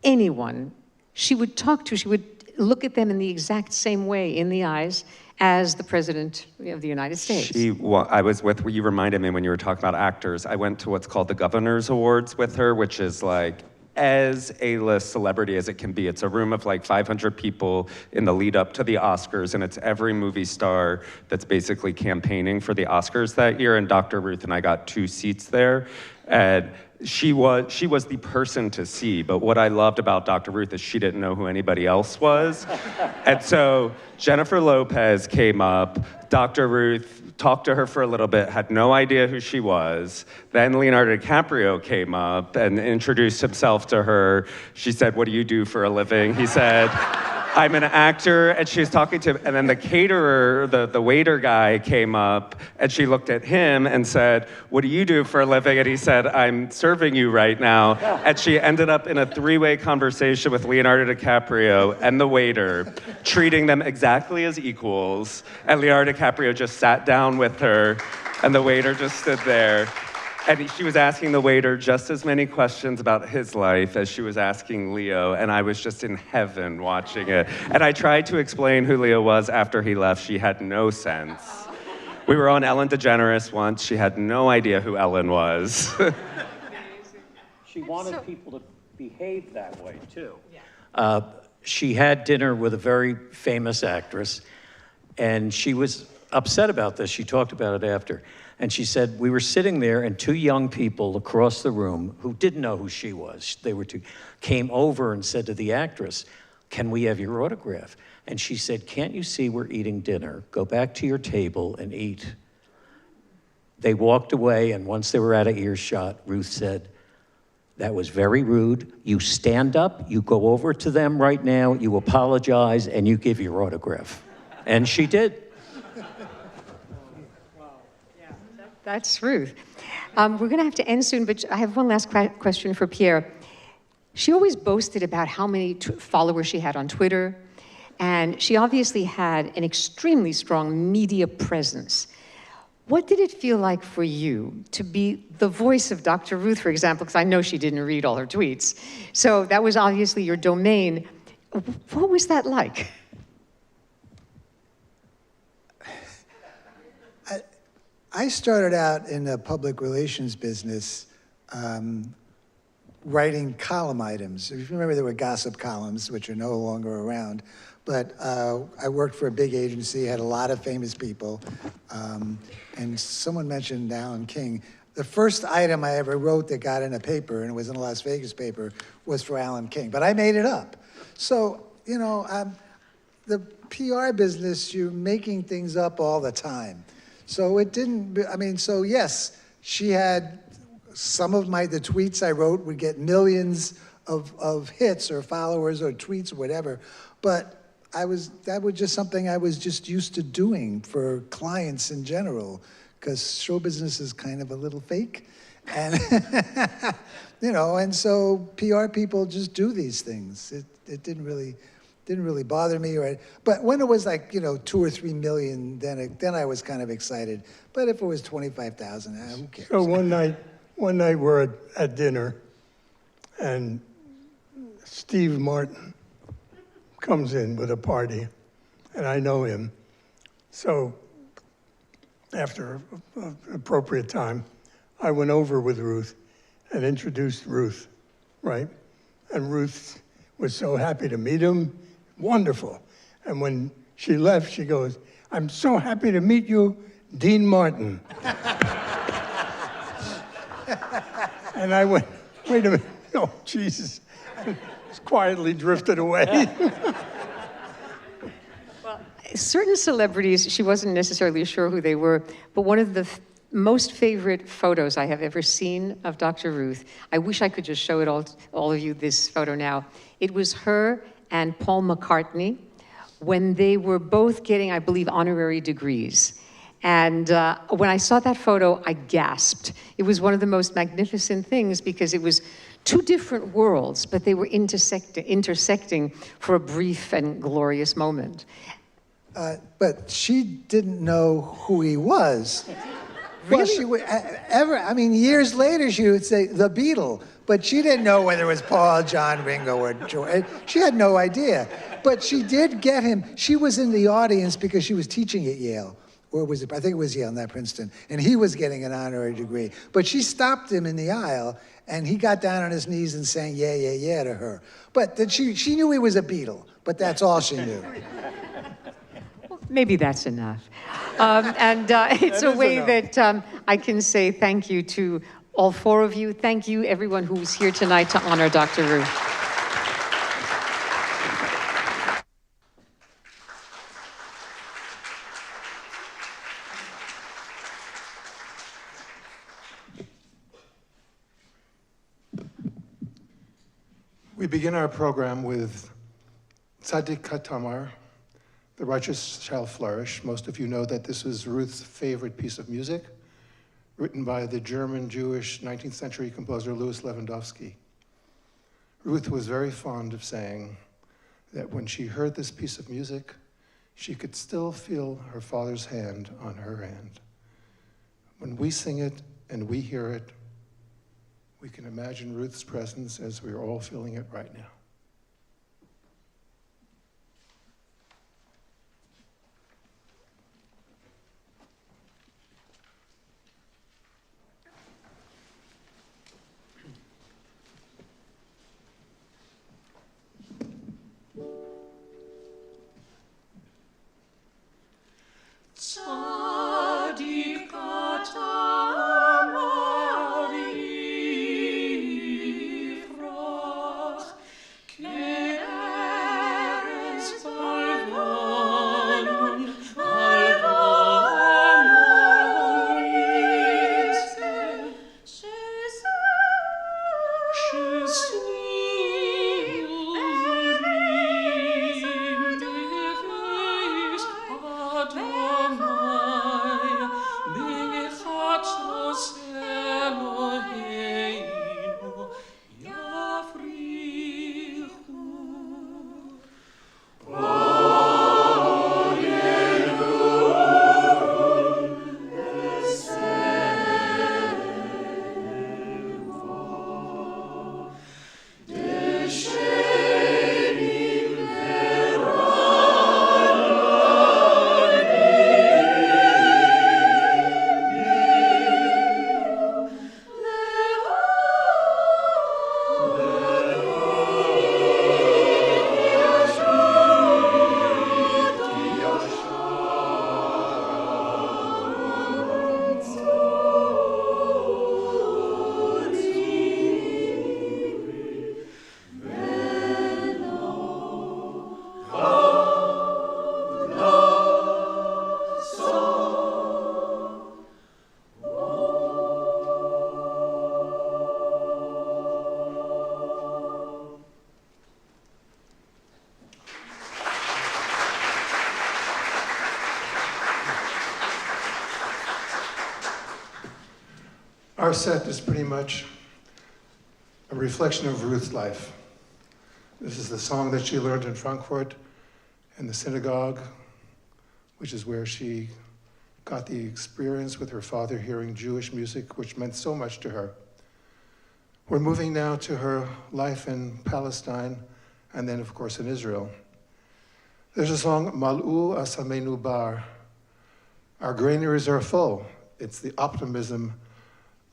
anyone, she would talk to, she would look at them in the exact same way in the eyes as the President of the United States. I was with, you reminded me when you were talking about actors, I went to what's called the Governor's Awards with her, which is like as A-list celebrity as it can be. It's a room of like 500 people in the lead up to the Oscars, and it's every movie star that's basically campaigning for the Oscars that year, and Dr. Ruth and I got 2 seats there. And she was the person to see, but what I loved about Dr. Ruth is she didn't know who anybody else was. And so Jennifer Lopez came up, Dr. Ruth talked to her for a little bit, had no idea who she was. Then Leonardo DiCaprio came up and introduced himself to her. She said, "What do you do for a living?" He said, "I'm an actor," and she was talking to him, and then the caterer, the waiter guy came up, and she looked at him and said, "What do you do for a living?" And he said, "I'm serving you right now." And she ended up in a 3-way conversation with Leonardo DiCaprio and the waiter, treating them exactly as equals, and Leonardo DiCaprio just sat down with her, and the waiter just stood there. And she was asking the waiter just as many questions about his life as she was asking Leo, and I was just in heaven watching it. And I tried to explain who Leo was after he left. She had no sense. We were on Ellen DeGeneres once. She had no idea who Ellen was. she wanted people to behave that way, too. She had dinner with a very famous actress, and she was upset about this. She talked about it after. And she said, we were sitting there, and two young people across the room who didn't know who she was, they were two, came over and said to the actress, can we have your autograph? And she said, can't you see we're eating dinner? Go back to your table and eat. They walked away, and once they were out of earshot, Ruth said, that was very rude. You stand up, you go over to them right now, you apologize, and you give your autograph. And she did. That's Ruth. We're going to have to end soon, but I have one last question for Pierre. She always boasted about how many followers she had on Twitter, and she obviously had an extremely strong media presence. What did it feel like for you to be the voice of Dr. Ruth, for example, because I know she didn't read all her tweets. So that was obviously your domain. What was that like? I started out in the public relations business writing column items. If you remember, there were gossip columns, which are no longer around. But I worked for a big agency, had a lot of famous people. And someone mentioned Alan King. The first item I ever wrote that got in a paper, and it was in a Las Vegas paper, was for Alan King. But I made it up. So, you know, the PR business, you're making things up all the time. So it didn't, I mean, so yes, she had some of the tweets I wrote would get millions of hits or followers or tweets or whatever. But that was just something I was just used to doing for clients in general, because show business is kind of a little fake. And, you know, and so PR people just do these things. It didn't really bother me. But when it was like, you know, 2 or 3 million, then I was kind of excited. But if it was 25,000, who cares? So one night we're at dinner, and Steve Martin comes in with a party, and I know him. So after an appropriate time, I went over with Ruth and introduced Ruth, right? And Ruth was so happy to meet him, wonderful. And when she left, she goes, I'm so happy to meet you, Dean Martin. And I went, wait a minute, oh, Jesus. Just quietly drifted away. Well, certain celebrities, she wasn't necessarily sure who they were, but one of the most favorite photos I have ever seen of Dr. Ruth, I wish I could just show it all of you, this photo now. It was her and Paul McCartney when they were both getting, I believe, honorary degrees. And when I saw that photo, I gasped. It was one of the most magnificent things because it was two different worlds, but they were intersecting for a brief and glorious moment. But she didn't know who he was. Really? Well, she would I mean, years later, she would say, the Beatle. But she didn't know whether it was Paul, John, Ringo, or George. She had no idea. But she did get him. She was in the audience because she was teaching at Yale. Or was it? I think it was Yale, not Princeton. And he was getting an honorary degree. But she stopped him in the aisle, and he got down on his knees and sang, yeah, yeah, yeah, to her. But that she knew he was a Beatle, but that's all she knew. Well, maybe that's enough. It's a way that I can say thank you to all four of you. Thank you, everyone who's here tonight to honor Dr. Ruth. We begin our program with Tzadik Katamar, The Righteous Shall Flourish. Most of you know that this is Ruth's favorite piece of music, written by the German-Jewish 19th century composer Louis Lewandowski. Ruth was very fond of saying that when she heard this piece of music, she could still feel her father's hand on her hand. When we sing it and we hear it, we can imagine Ruth's presence as we're all feeling it right now. Our set is pretty much a reflection of Ruth's life. This is the song that she learned in Frankfurt in the synagogue, which is where she got the experience with her father hearing Jewish music, which meant so much to her. We're moving now to her life in Palestine and then, of course, in Israel. There's a song, Mal'u Asamenu Bar. Our granaries are full. It's the optimism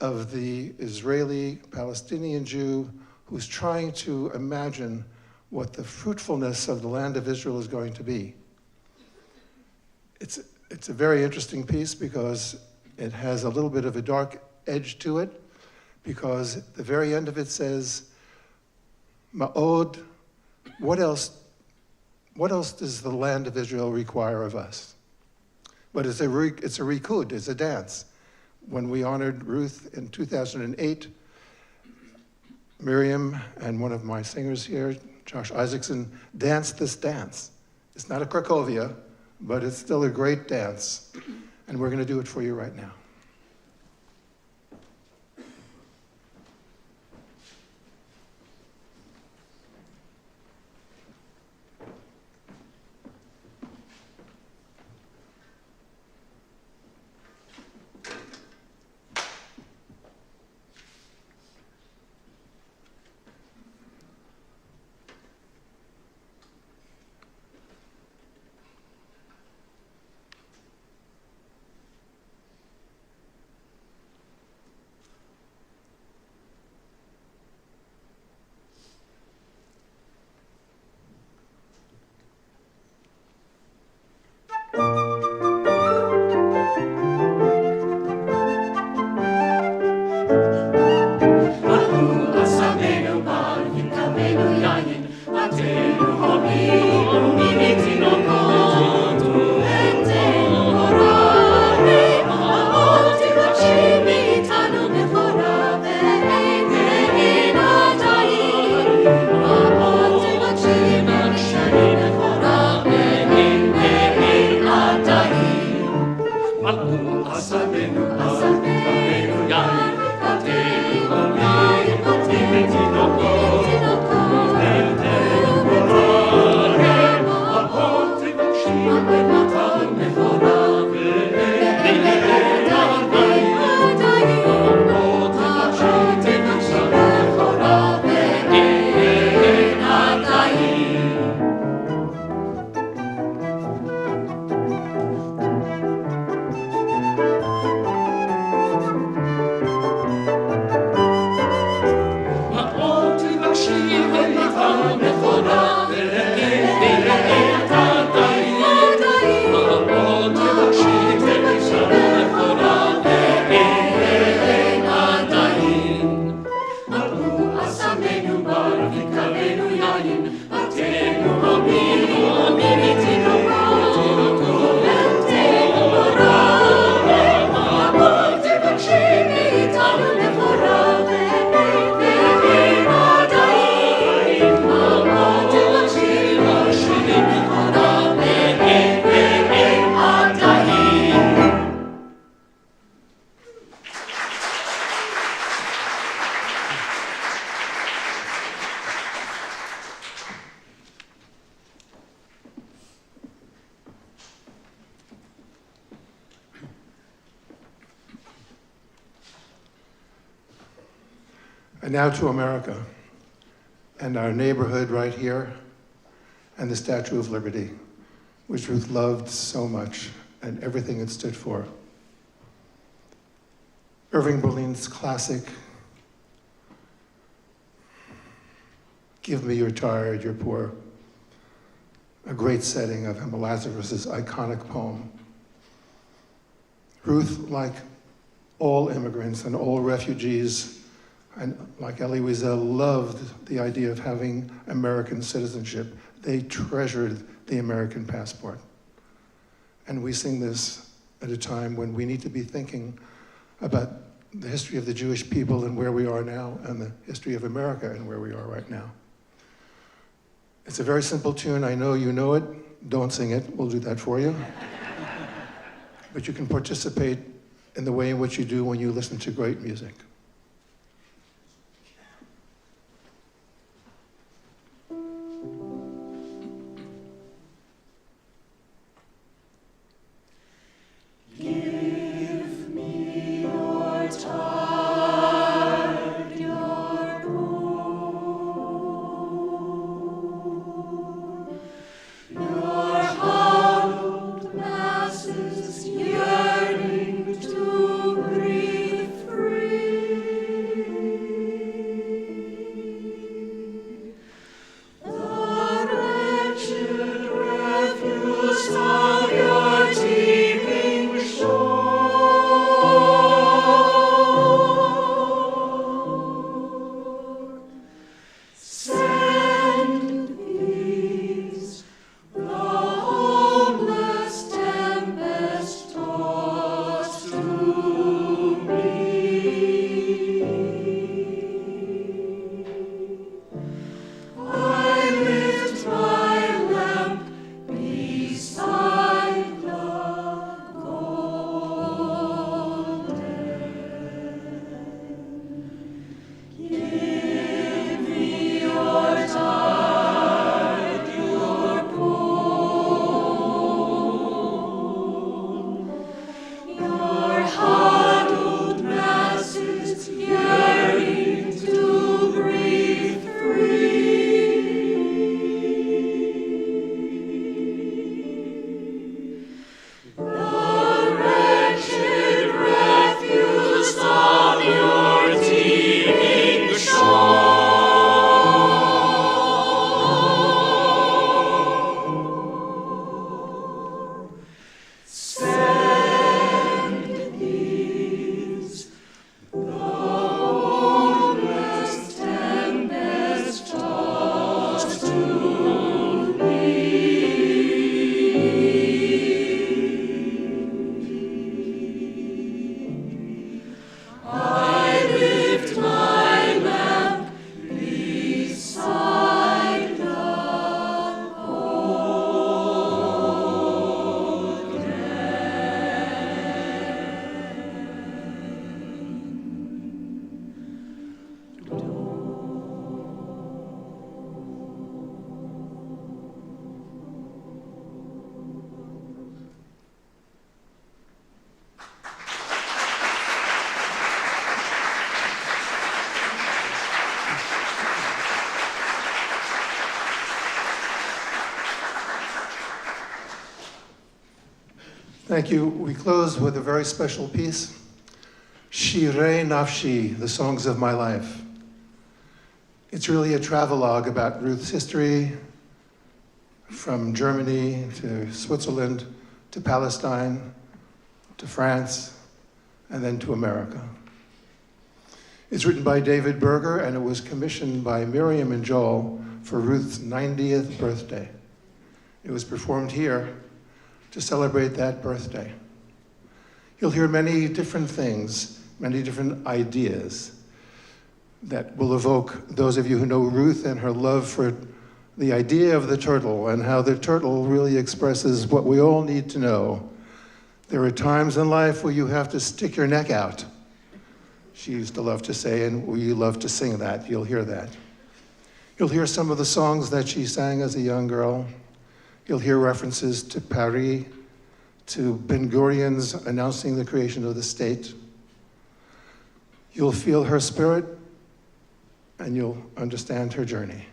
of the Israeli-Palestinian Jew who's trying to imagine what the fruitfulness of the land of Israel is going to be. It's a very interesting piece because it has a little bit of a dark edge to it, because the very end of it says, Ma'od, what else does the land of Israel require of us? But it's a rikud, it's a dance. When we honored Ruth in 2008, Miriam and one of my singers here, Josh Isaacson, danced this dance. It's not a Cracovia, but it's still a great dance. And we're going to do it for you right now. And now to America, and our neighborhood right here, and the Statue of Liberty, which Ruth loved so much, and everything it stood for. Irving Berlin's classic, "Give me you're tired, you're poor," a great setting of Emma Lazarus's iconic poem. Ruth, like all immigrants and all refugees, and like Elie Wiesel, loved the idea of having American citizenship. They treasured the American passport. And we sing this at a time when we need to be thinking about the history of the Jewish people and where we are now, and the history of America and where we are right now. It's a very simple tune. I know you know it. Don't sing it. We'll do that for you. But you can participate in the way in which you do when you listen to great music. Thank you. We close with a very special piece, Shirei Nafshi, the Songs of My Life. It's really a travelogue about Ruth's history, from Germany to Switzerland to Palestine to France and then to America. It's written by David Berger and it was commissioned by Miriam and Joel for Ruth's 90th birthday. It was performed here to celebrate that birthday. You'll hear many different things, many different ideas that will evoke those of you who know Ruth and her love for the idea of the turtle and how the turtle really expresses what we all need to know. There are times in life where you have to stick your neck out, she used to love to say, and we love to sing that. You'll hear that. You'll hear some of the songs that she sang as a young girl. You'll hear references to Paris, to Ben Gurion's announcing the creation of the state. You'll feel her spirit, and you'll understand her journey.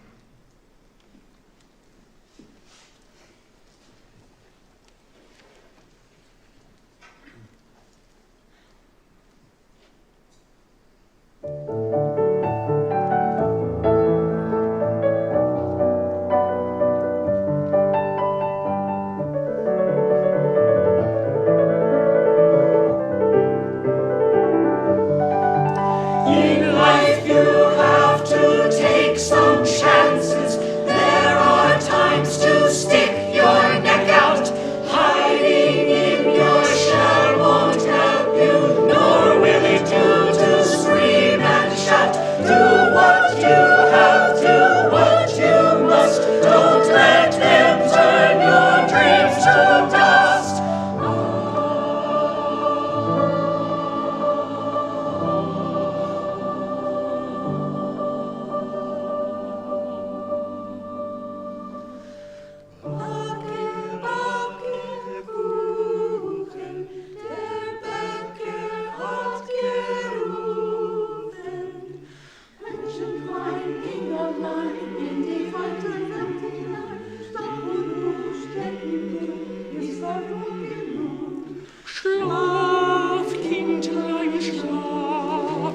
In life you have to take some chance. Schlaf, Kindlein, schlaf,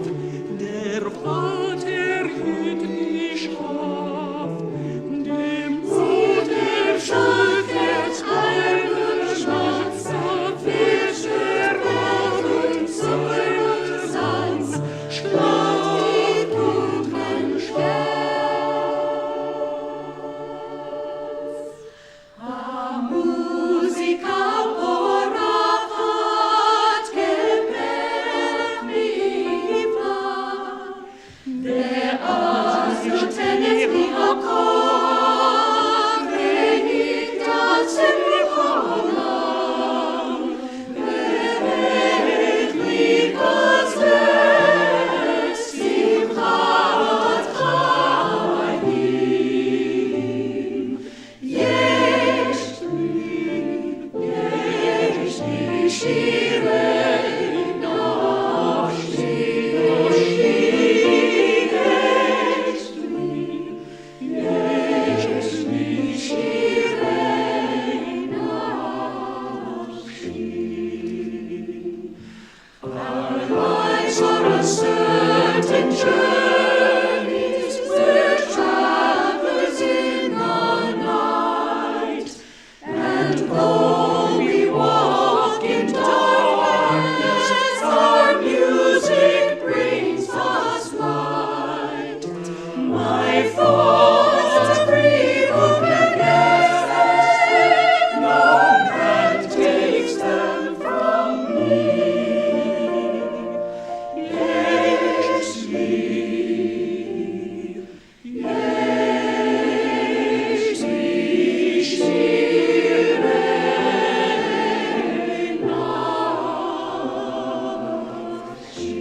der Vater hüt dich auf, dem Bruder schuld jetzt einen Schatz, wird der Abend seinen Sanz, schlaf die dunklen Schlaf. Musica porat gebrech mi fla, de asio tenet mi hakon, benedicta semicona, beret mi gazet, simchat chayim, shirei nafshi, shirei nafshi. Our lives are uncertain journeys, we're travelers in the night, and though we walk in darkness, our music brings us light. My thoughts free, open guess, no man takes them from me. Yes, me. Yes, me. Shirei nafshi.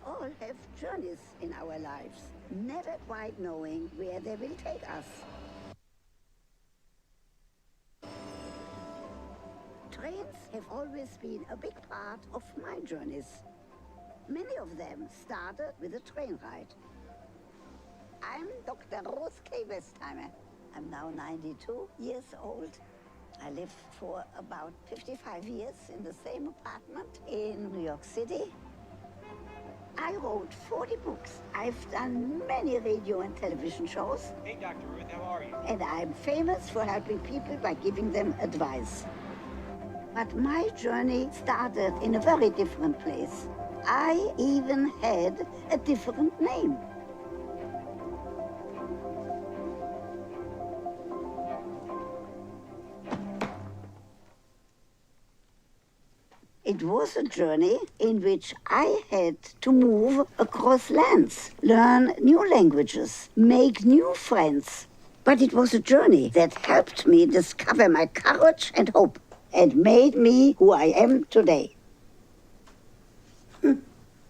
all have journeys in our lives, never quite knowing where they will take us. Trains have always been a big part of my journeys. Many of them started with a train ride. I'm Dr. Ruth K. Westheimer. I'm now 92 years old. I lived for about 55 years in the same apartment in New York City. I wrote 40 books. I've done many radio and television shows. Hey, Dr. Ruth, how are you? And I'm famous for helping people by giving them advice. But my journey started in a very different place. I even had a different name. It was a journey in which I had to move across lands, learn new languages, make new friends. But it was a journey that helped me discover my courage and hope and made me who I am today.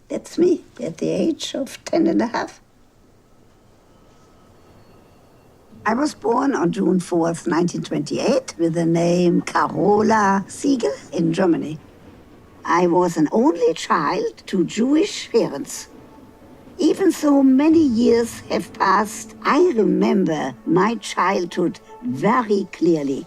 That's me at the age of 10 and a half. I was born on June 4th, 1928, with the name Carola Siegel in Germany. I was an only child to Jewish parents. Even so many years have passed, I remember my childhood very clearly.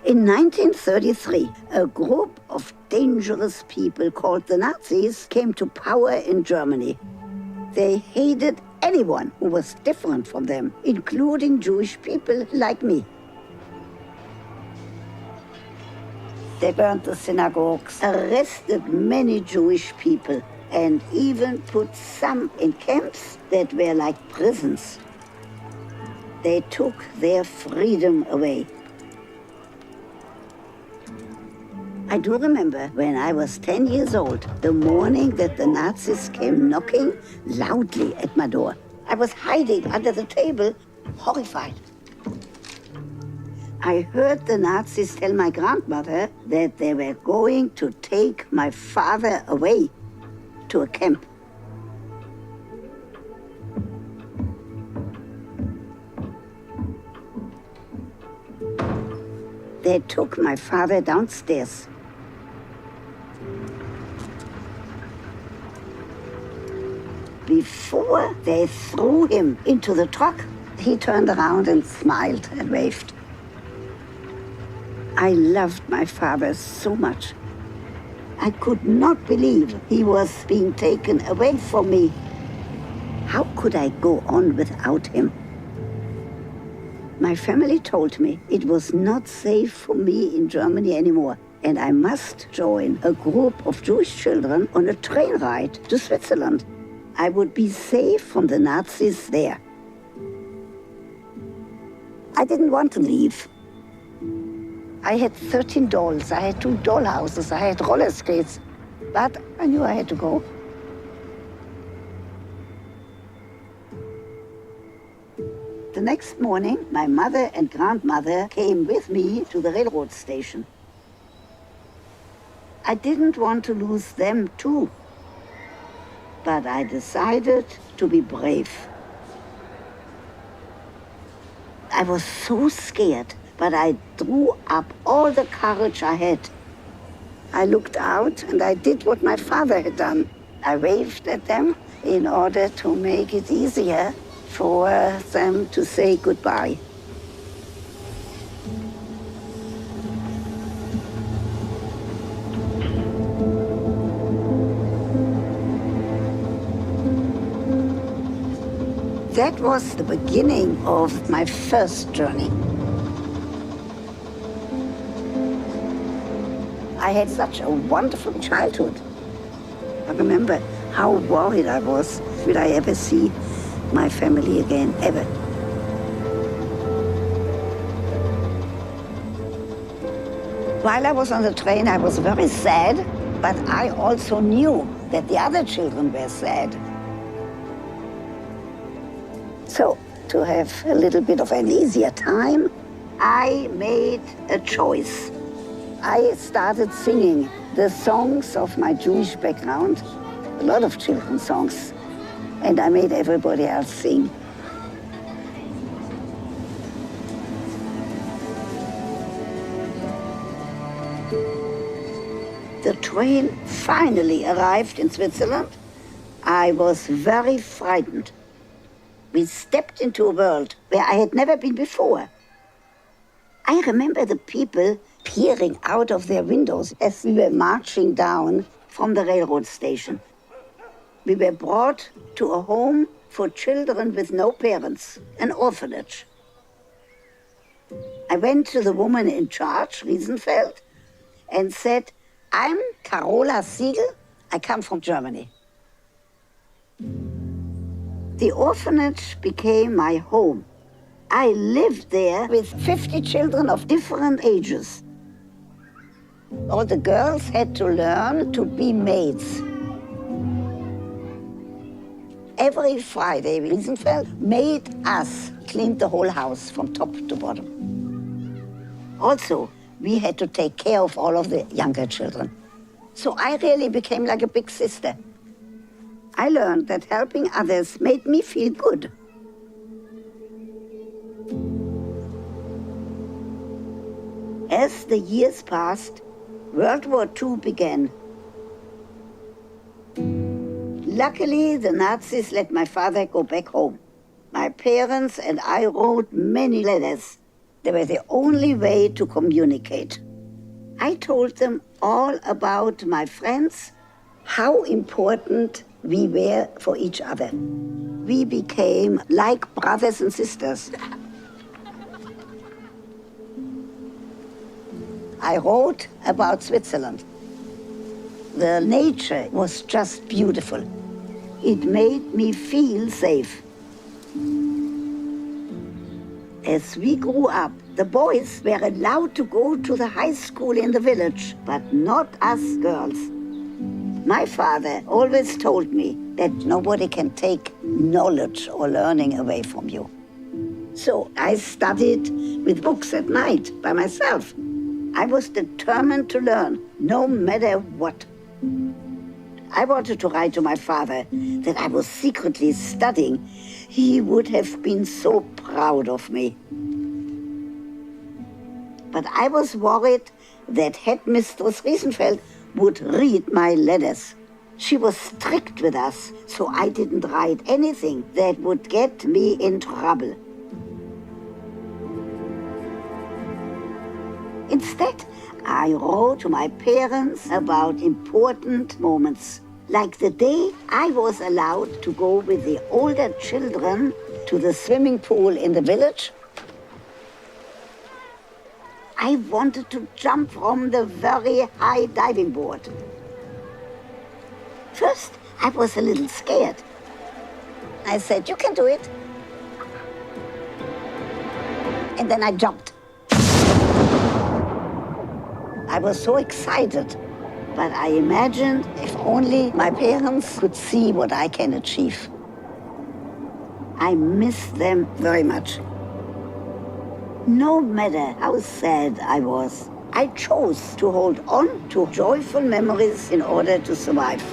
In 1933, a group of dangerous people called the Nazis came to power in Germany. They hated anyone who was different from them, including Jewish people like me. They burned the synagogues, arrested many Jewish people, and even put some in camps that were like prisons. They took their freedom away. I do remember when I was 10 years old, the morning that the Nazis came knocking loudly at my door. I was hiding under the table, horrified. I heard the Nazis tell my grandmother that they were going to take my father away to a camp. They took my father downstairs. Before they threw him into the truck, he turned around and smiled and waved. I loved my father so much. I could not believe he was being taken away from me. How could I go on without him? My family told me it was not safe for me in Germany anymore, and I must join a group of Jewish children on a train ride to Switzerland. I would be safe from the Nazis there. I didn't want to leave. I had 13 dolls, I had 2 dollhouses, I had roller skates, but I knew I had to go. The next morning, my mother and grandmother came with me to the railroad station. I didn't want to lose them too, but I decided to be brave. I was so scared, but I drew up all the courage I had. I looked out and I did what my father had done. I waved at them in order to make it easier for them to say goodbye. That was the beginning of my first journey. I had such a wonderful childhood. I remember how worried I was. Will I ever see my family again, ever? While I was on the train, I was very sad, but I also knew that the other children were sad. So, to have a little bit of an easier time, I made a choice. I started singing the songs of my Jewish background, a lot of children's songs, and I made everybody else sing. The train finally arrived in Switzerland. I was very frightened. We stepped into a world where I had never been before. I remember the people peering out of their windows as we were marching down from the railroad station. We were brought to a home for children with no parents, an orphanage. I went to the woman in charge, Riesenfeld, and said, "I'm Carola Siegel, I come from Germany." The orphanage became my home. I lived there with 50 children of different ages. All the girls had to learn to be maids. Every Friday, Riesenfeld made us clean the whole house from top to bottom. Also, we had to take care of all of the younger children. So I really became like a big sister. I learned that helping others made me feel good. As the years passed, World War II began. Luckily, the Nazis let my father go back home. My parents and I wrote many letters. They were the only way to communicate. I told them all about my friends, how important we were for each other. We became like brothers and sisters. I wrote about Switzerland. The nature was just beautiful. It made me feel safe. As we grew up, the boys were allowed to go to the high school in the village, but not us girls. My father always told me that nobody can take knowledge or learning away from you. So I studied with books at night by myself. I was determined to learn, no matter what. I wanted to write to my father that I was secretly studying. He would have been so proud of me. But I was worried that Headmistress Riesenfeld would read my letters. She was strict with us, so I didn't write anything that would get me in trouble. Instead, I wrote to my parents about important moments, like the day I was allowed to go with the older children to the swimming pool in the village. I wanted to jump from the very high diving board. First, I was a little scared. I said, "You can do it." And then I jumped. I was so excited, but I imagined if only my parents could see what I can achieve. I miss them very much. No matter how sad I was, I chose to hold on to joyful memories in order to survive.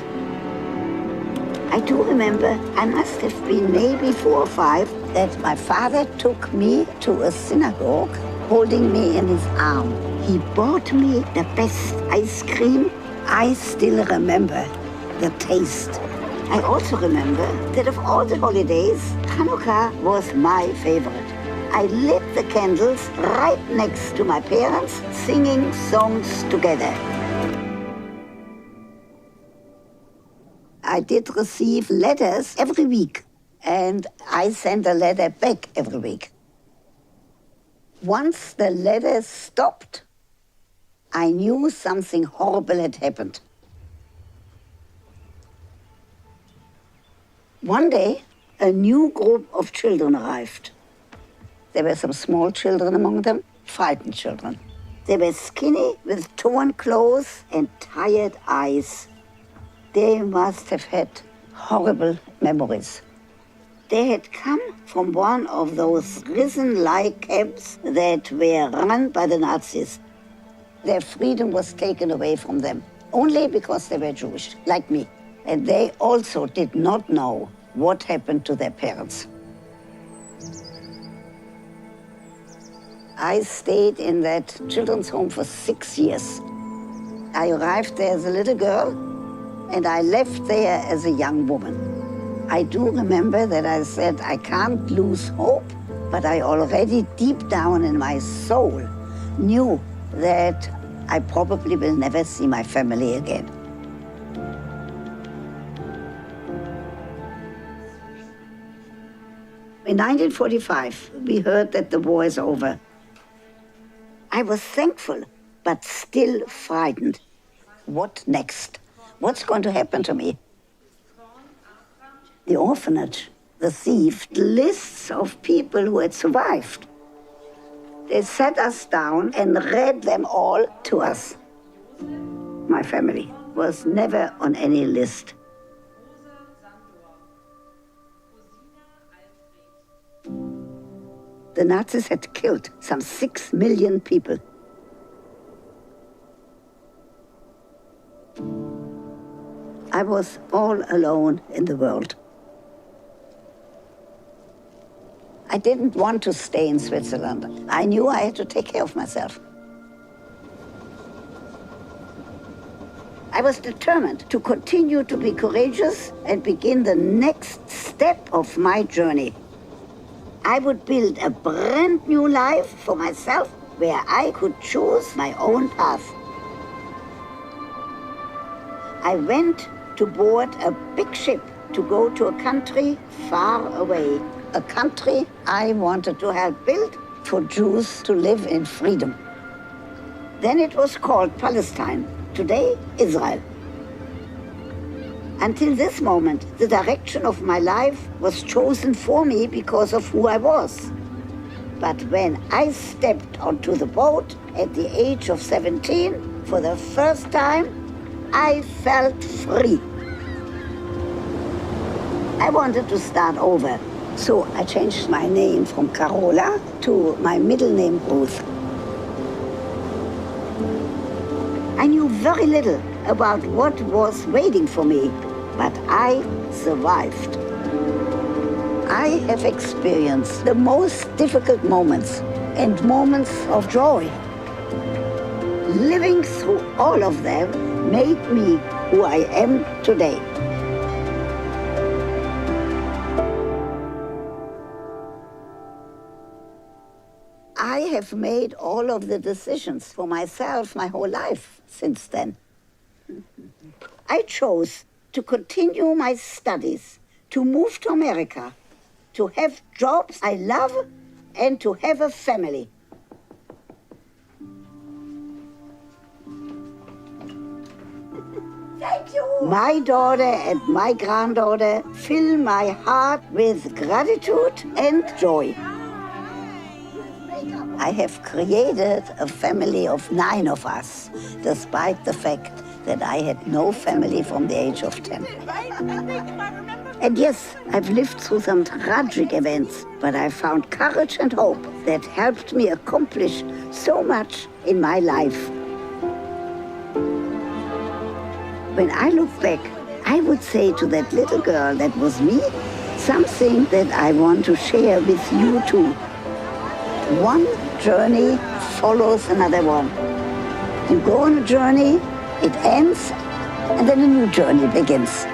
I do remember, I must have been maybe 4 or 5, that my father took me to a synagogue, holding me in his arm. He bought me the best ice cream. I still remember the taste. I also remember that of all the holidays, Hanukkah was my favorite. I lit the candles right next to my parents, singing songs together. I did receive letters every week, and I sent a letter back every week. Once the letters stopped, I knew something horrible had happened. One day, a new group of children arrived. There were some small children among them, frightened children. They were skinny with torn clothes and tired eyes. They must have had horrible memories. They had come from one of those prison-like camps that were run by the Nazis. Their freedom was taken away from them. only because they were Jewish, like me. And they also did not know what happened to their parents. I stayed in that children's home for 6 years. I arrived there as a little girl, and I left there as a young woman. I do remember that I said, I can't lose hope, but I already deep down in my soul knew that I probably will never see my family again. In 1945, we heard that the war is over. I was thankful, but still frightened. What next? What's going to happen to me? The orphanage received lists of people who had survived. They sat us down and read them all to us. My family was never on any list. The Nazis had killed some 6 million people. I was all alone in the world. I didn't want to stay in Switzerland. I knew I had to take care of myself. I was determined to continue to be courageous and begin the next step of my journey. I would build a brand new life for myself where I could choose my own path. I went to board a big ship to go to a country far away, a country I wanted to help build for Jews to live in freedom. Then it was called Palestine, today Israel. Until this moment, the direction of my life was chosen for me because of who I was. But when I stepped onto the boat at the age of 17, for the first time, I felt free. I wanted to start over, so I changed my name from Carola to my middle name, Ruth. I knew very little about what was waiting for me, but I survived. I have experienced the most difficult moments and moments of joy. Living through all of them made me who I am today. I have made all of the decisions for myself my whole life since then. I chose to continue my studies, to move to America, to have jobs I love, and to have a family. Thank you. My daughter and my granddaughter fill my heart with gratitude and joy. I have created a family of 9 of us, despite the fact that I had no family from the age of 10. And yes, I've lived through some tragic events, but I found courage and hope that helped me accomplish so much in my life. When I look back, I would say to that little girl that was me, something that I want to share with you too. One journey follows another one. You go on a journey, it ends, and then a new journey begins.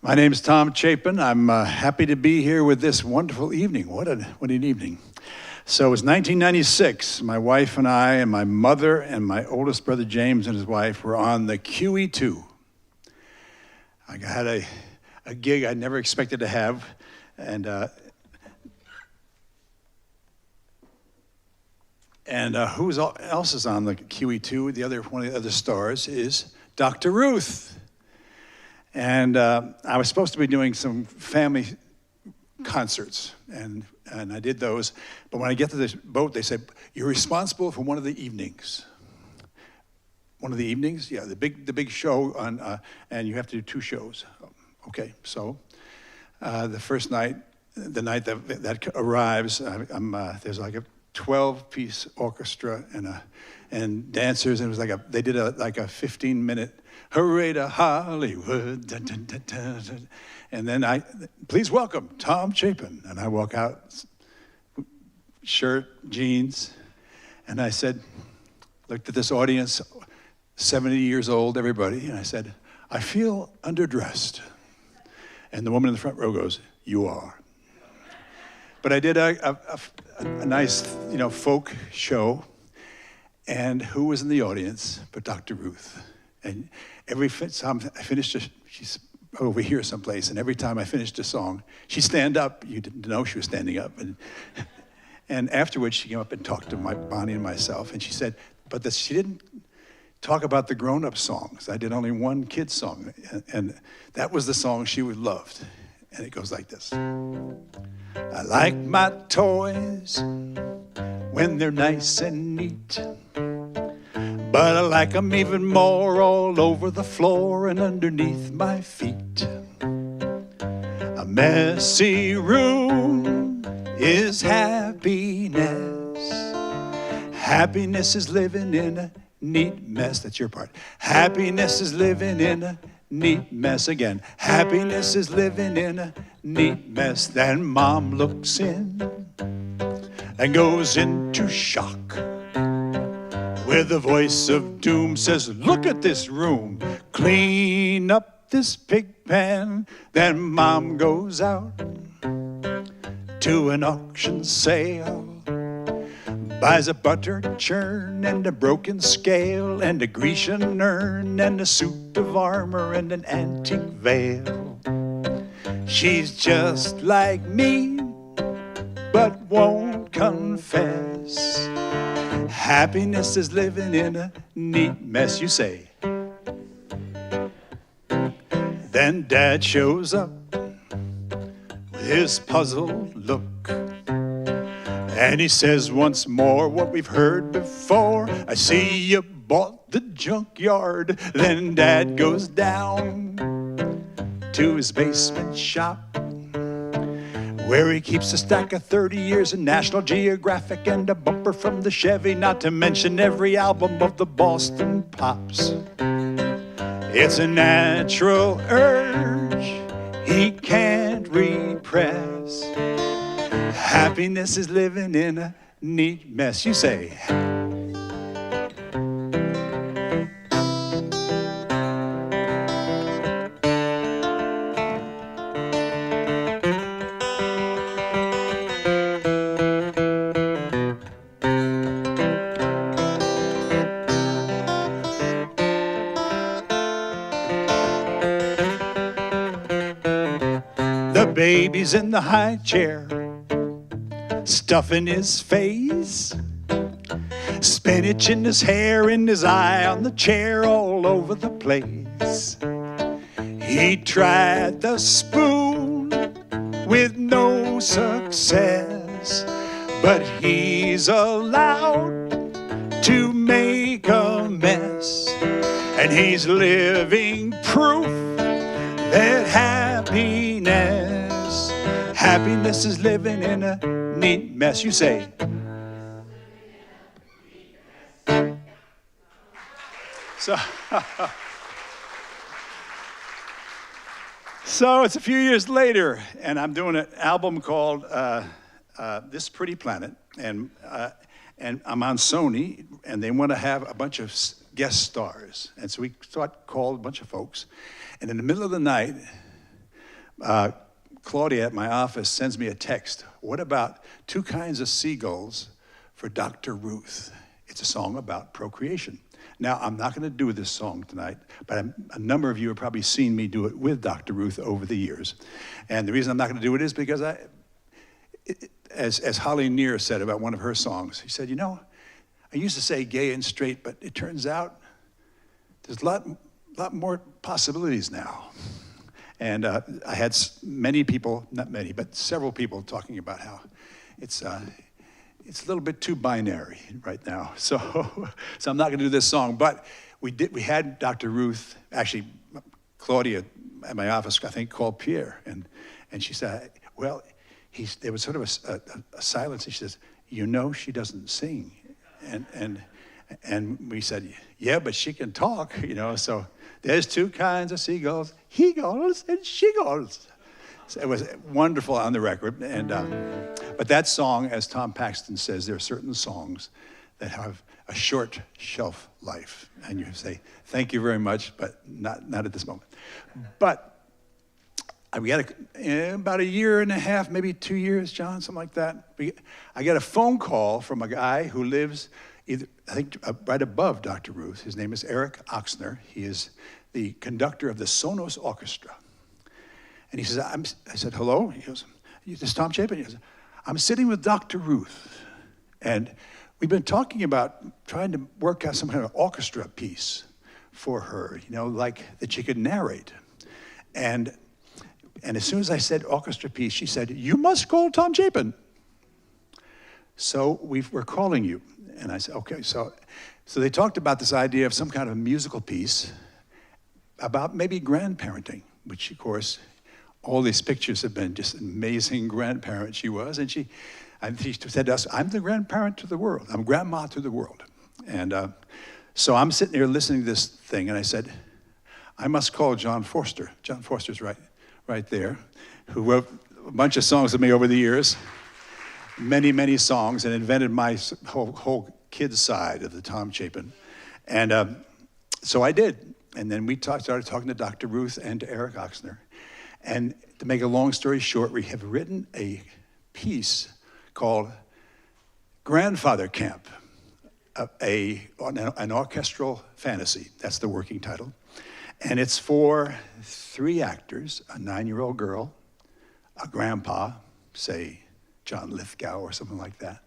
My name is Tom Chapin. I'm happy to be here with this wonderful evening. What an evening. So it was 1996. My wife and I and my mother and my oldest brother James and his wife were on the QE2. I had a gig I never expected to have, and who else is on the QE2? One of the other stars is Dr. Ruth. And I was supposed to be doing some family concerts, and I did those. But when I get to this boat, they said, "You're responsible for one of the evenings." One of the evenings? Yeah, the big show on, and you have to do 2 shows. Okay, so the first night, the night that arrives, there's like a 12-piece orchestra and dancers, and it was they did a 15-minute hooray to Hollywood, dun, dun, dun, dun, dun. And then please welcome Tom Chapin. And I walk out, shirt, jeans, and I said, looked at this audience, 70 years old, everybody, and I said, I feel underdressed. And the woman in the front row goes, you are. But I did a nice, folk show, and who was in the audience but Dr. Ruth? And every time I finished, she's over here someplace, and every time I finished a song, she'd stand up. You didn't know she was standing up. And afterwards, she came up and talked to Bonnie and myself, and she said, but she didn't talk about the grown-up songs. I did only one kid's song, and that was the song she would loved. And it goes like this. I like my toys when they're nice and neat, but I like them even more all over the floor and underneath my feet. A messy room is happiness. Happiness is living in a neat mess. That's your part. Happiness is living in a neat mess again. Happiness is living in a neat mess. Then Mom looks in and goes into shock. With a voice of doom says, look at this room, clean up this pig pen. Then Mom goes out to an auction sale, buys a butter churn and a broken scale and a Grecian urn and a suit of armor and an antique veil. She's just like me, but won't confess. Happiness is living in a neat mess, you say. Then Dad shows up with his puzzled look, and he says once more what we've heard before. I see you bought the junkyard. Then Dad goes down to his basement shop, where he keeps a stack of 30 years in National Geographic and a bumper from the Chevy, not to mention every album of the Boston Pops. It's a natural urge he can't repress. Happiness is living in a neat mess, you say. The baby's in the high chair, stuffing his face, spinach in his hair, in his eye, on the chair, all over the place. He tried the spoon with no success, but he's allowed to make a mess, and he's living proof that happiness is living in a neat mess, you say. So it's a few years later, and I'm doing an album called This Pretty Planet, and I'm on Sony, and they want to have a bunch of guest stars. And so we called a bunch of folks, and in the middle of the night, Claudia at my office sends me a text. What about Two Kinds of Seagulls for Dr. Ruth? It's a song about procreation. Now, I'm not going to do this song tonight, but a number of you have probably seen me do it with Dr. Ruth over the years. And the reason I'm not going to do it is because as Holly Near said about one of her songs, he said, you know, I used to say gay and straight, but it turns out there's a lot more possibilities now. And I had many people, not many, but several people talking about how it's a little bit too binary right now. So I'm not going to do this song, but we had Dr. Ruth, actually Claudia at my office, I think, called Pierre, and she said, well, there was sort of a silence, and she says, you know she doesn't sing. And we said, yeah, but she can talk, you know, so there's two kinds of seagulls, he-gulls and she-gulls. So it was wonderful on the record. But that song, as Tom Paxton says, there are certain songs that have a short shelf life. And you say, thank you very much, but not at this moment. But we got about a year and a half, maybe 2 years, John, something like that. I got a phone call from a guy who lives I think right above Dr. Ruth. His name is Eric Oxner. He is the conductor of the Sonos Orchestra. And he says, I said, hello? He goes, this is Tom Chapin? He goes, I'm sitting with Dr. Ruth. And we've been talking about trying to work out some kind of orchestra piece for her, you know, like that she could narrate. And as soon as I said orchestra piece, she said, you must call Tom Chapin. So we're calling you. And I said, okay. So they talked about this idea of some kind of a musical piece about maybe grandparenting, which, of course, all these pictures have been just amazing grandparent she was. And she said to us, I'm the grandparent to the world. I'm grandma to the world. And so I'm sitting here listening to this thing, and I said, I must call John Forster. John Forster's right there, who wrote a bunch of songs with me over the years. Many, many songs, and invented my whole kids side of the Tom Chapin. And so I did. And then we started talking to Dr. Ruth and to Eric Oxner. And to make a long story short, we have written a piece called Grandfather Camp, an orchestral fantasy. That's the working title. And it's for 3 actors, a 9-year-old girl, a grandpa, say, John Lithgow or something like that,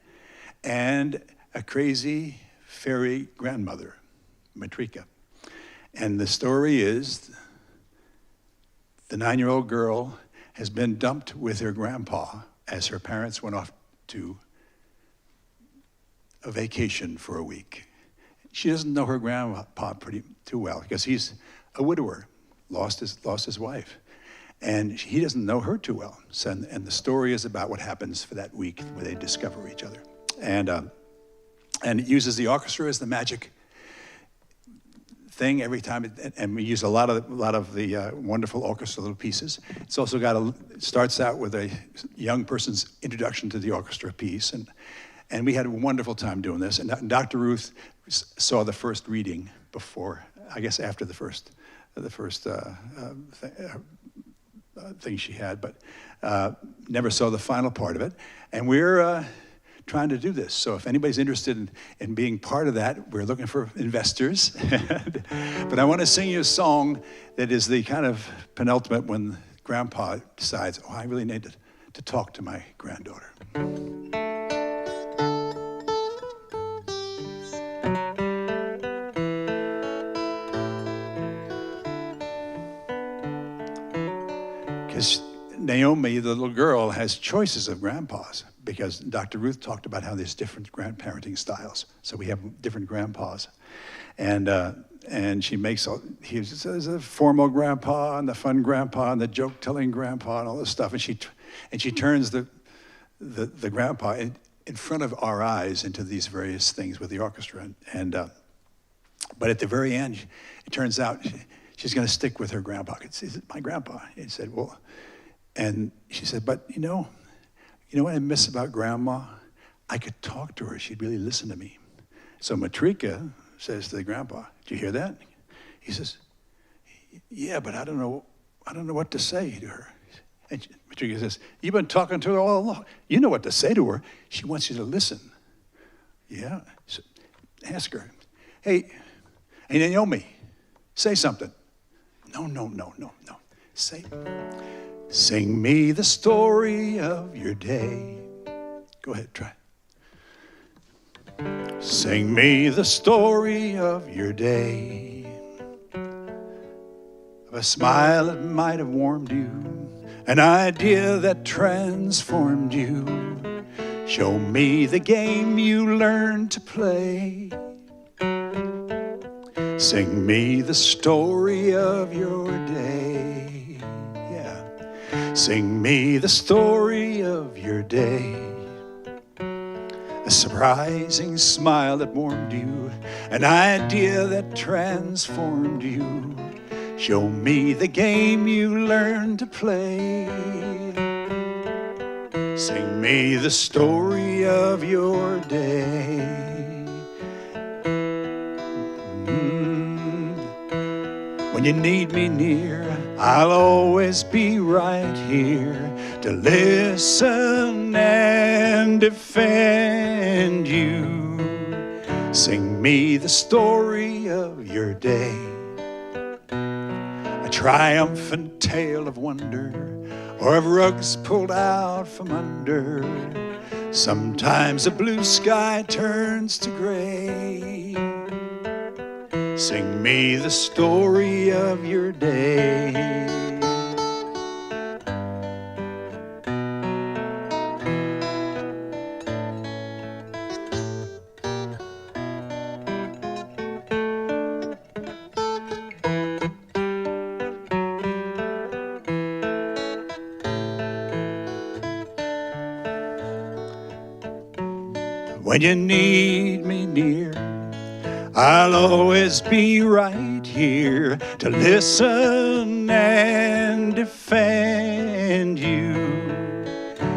and a crazy fairy grandmother, Matrika. And the story is the 9-year-old girl has been dumped with her grandpa as her parents went off to a vacation for a week. She doesn't know her grandpa too well because he's a widower, lost his wife. And he doesn't know her too well. So, and the story is about what happens for that week where they discover each other. And it uses the orchestra as the magic thing every time. And we use a lot of the wonderful orchestral pieces. It's also it starts out with a young person's introduction to the orchestra piece. And we had a wonderful time doing this. And Dr. Ruth saw the first reading before, I guess after the first thing she had, but never saw the final part of it. And we're trying to do this. So if anybody's interested in being part of that, we're looking for investors. But I want to sing you a song that is the kind of penultimate when Grandpa decides, oh, I really need to talk to my granddaughter. Because Naomi, the little girl, has choices of grandpas because Dr. Ruth talked about how there's different grandparenting styles. So we have different grandpas. And she makes, there's a formal grandpa and the fun grandpa and the joke-telling grandpa and all this stuff. And she turns the grandpa in front of our eyes into these various things with the orchestra. But at the very end, it turns out she's going to stick with her grandpa. It's my grandpa. He said, well, and she said, but you know what I miss about grandma? I could talk to her. She'd really listen to me. So Matrika says to the grandpa, did you hear that? He says, yeah, but I don't know what to say to her. And Patricia says, "You've been talking to her all along. You know what to say to her. She wants you to listen." Yeah. So ask her, "Hey, Naomi, say something." No. Sing me the story of your day. Go ahead, try. Sing me the story of your day. Of a smile that might have warmed you, an idea that transformed you. Show me the game you learned to play. Sing me the story of your day. Yeah. Sing me the story of your day. A surprising smile that warmed you, an idea that transformed you. Show me the game you learned to play. Sing me the story of your day. When you need me near, I'll always be right here to listen and defend you. Sing me the story of your day. A triumphant tale of wonder, or of rugs pulled out from under. Sometimes the blue sky turns to gray. Sing me the story of your day. When you need me near, I'll always be right here to listen and defend you.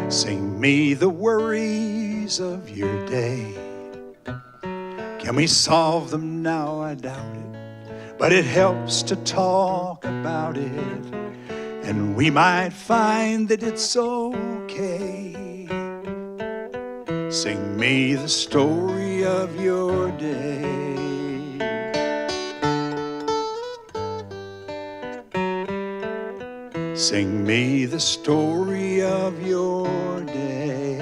Sing me the worries of your day. Can we solve them now? I doubt it, but it helps to talk about it, and we might find that it's okay. Sing me the story of your day. Sing me the story of your day.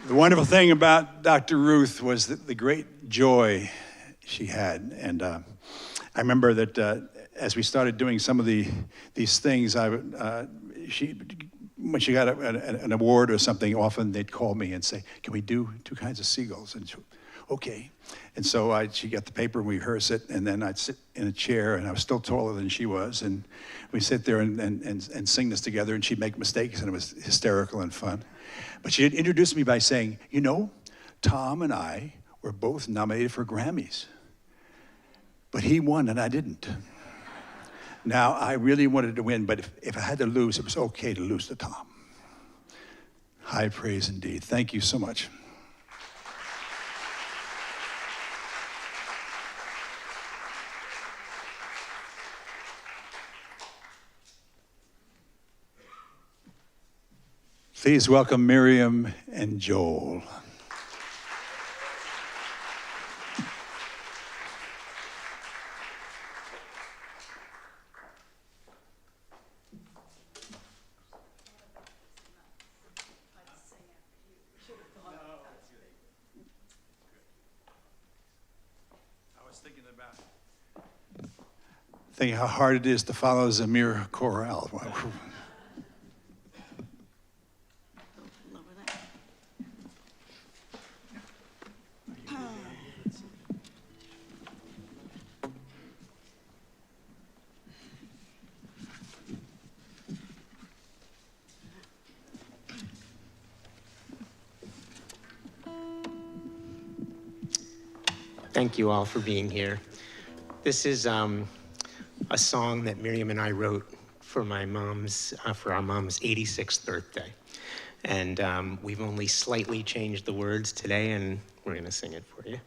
The wonderful thing about Dr. Ruth was the great joy she had. And I remember that as we started doing some of these things, when she got an award or something, often they'd call me and say, "Can we do 2 kinds of seagulls?" And okay. And so she got the paper and we rehearse it, and then I'd sit in a chair, and I was still taller than she was, and we'd sit there and sing this together, and she'd make mistakes, and it was hysterical and fun. But she'd introduce me by saying, "You know, Tom and I were both nominated for Grammys, but he won and I didn't." Now, I really wanted to win, but if I had to lose, it was okay to lose to Tom. High praise indeed. Thank you so much. Please welcome Miriam and Joel. Thinking how hard it is to follow Zamir Chorale. Thank you all for being here. This is a song that Miriam and I wrote for my mom's, for our mom's 86th birthday. And we've only slightly changed the words today, and we're going to sing it for you.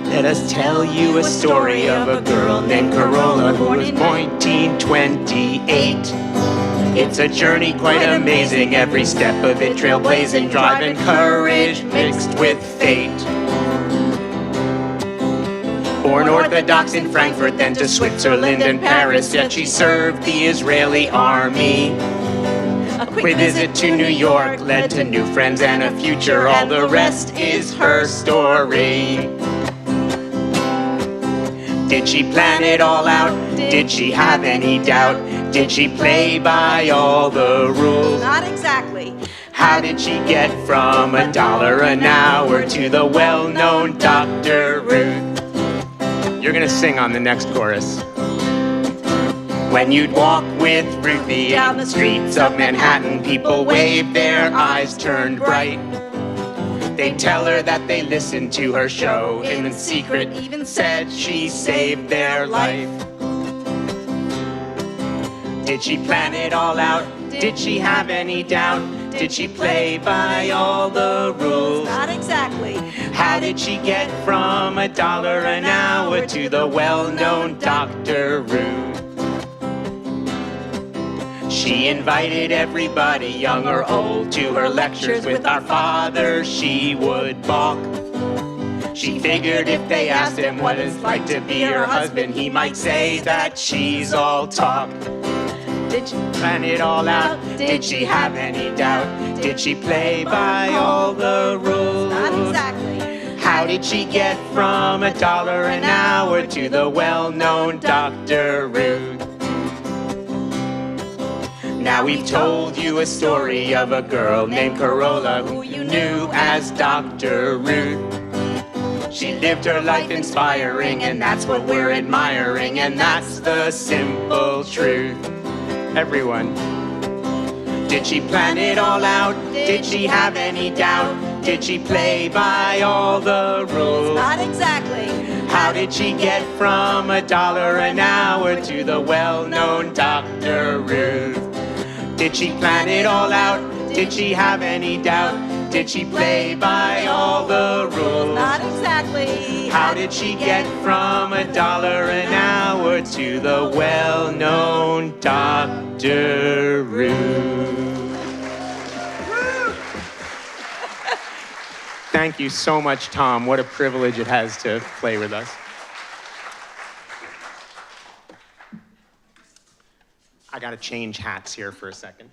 Let us tell you a story of a girl named Carola who was born in 1928. It's a journey quite amazing, every step of it trailblazing, drive and courage mixed with fate. Born Orthodox in Frankfurt, then to Switzerland and Paris, yet she served the Israeli army. A quick visit to New York led to new friends and a future, all the rest is her story. Did she plan it all out? Did she have any doubt? Did she play by all the rules? Not exactly. How did she get from $1 an hour to the well-known Dr. Ruth? You're gonna sing on the next chorus. When you'd walk with Ruthie down the streets of Manhattan, people waved, their eyes turned bright. They'd tell her that they listened to her show, and in secret even said she saved their life. Did she plan it all out? Did she have any doubt? Did she play by all the rules? Not exactly. How did she get from $1 an hour to the well-known Dr. Ruth? She invited everybody, young or old, to her lectures. With our father, she would balk. She figured if they asked him what it's like to be her husband, he might say that she's all talk. Did she plan it all out? Did she have any doubt? Did she play by all the rules? Not exactly. How did she get from $1 an hour to the well-known Dr. Ruth? Now we've told you a story of a girl named Carola who you knew as Dr. Ruth. She lived her life inspiring, and that's what we're admiring, and that's the simple truth. Everyone. Did she plan it all out? Did she have any doubt? Did she play by all the rules? Not exactly. How did she get from $1 an hour to the well-known Dr. Ruth? Did she plan it all out? Did she have any doubt? Did she play by all the rules? Not exactly. How did she get from $1 an hour to the well-known Dr. Ruth? Thank you so much, Tom. What a privilege it has to play with us. I gotta change hats here for a second.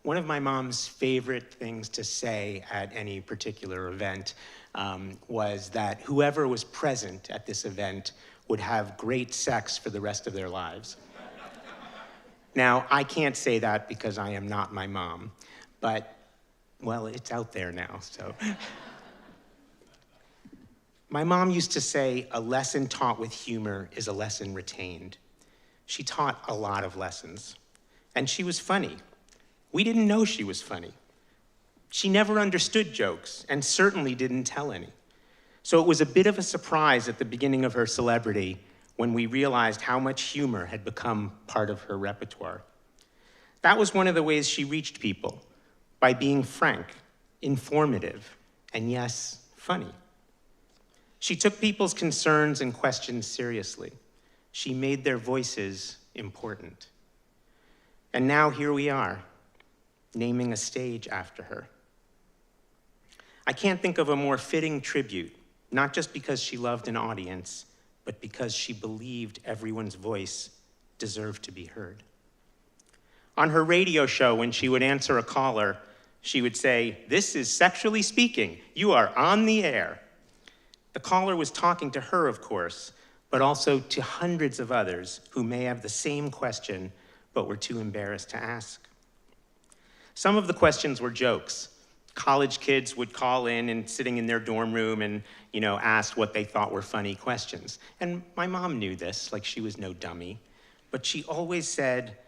One of my mom's favorite things to say at any particular event was that whoever was present at this event would have great sex for the rest of their lives. Now, I can't say that because I am not my mom, but, well, it's out there now, so. My mom used to say, a lesson taught with humor is a lesson retained. She taught a lot of lessons, and she was funny. We didn't know she was funny. She never understood jokes, and certainly didn't tell any. So it was a bit of a surprise at the beginning of her celebrity when we realized how much humor had become part of her repertoire. That was one of the ways she reached people, by being frank, informative, and yes, funny. She took people's concerns and questions seriously. She made their voices important. And now here we are, naming a stage after her. I can't think of a more fitting tribute, not just because she loved an audience, but because she believed everyone's voice deserved to be heard. On her radio show, when she would answer a caller, she would say, "This is Sexually Speaking. You are on the air." The caller was talking to her, of course, but also to hundreds of others who may have the same question but were too embarrassed to ask. Some of the questions were jokes. College kids would call in and sitting in their dorm room and, ask what they thought were funny questions. And my mom knew this, like she was no dummy. But she always said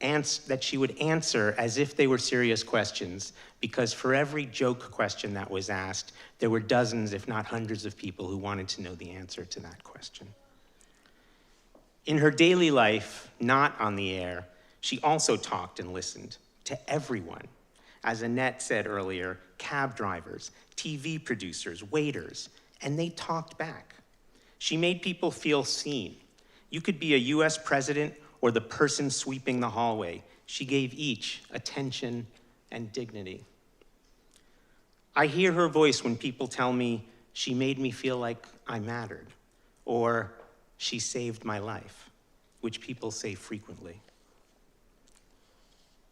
that she would answer as if they were serious questions, because for every joke question that was asked, there were dozens, if not hundreds of people who wanted to know the answer to that question. In her daily life, not on the air, she also talked and listened to everyone. As Annette said earlier, cab drivers, TV producers, waiters, and they talked back. She made people feel seen. You could be a US president or the person sweeping the hallway. She gave each attention and dignity. I hear her voice when people tell me she made me feel like I mattered, or she saved my life, which people say frequently.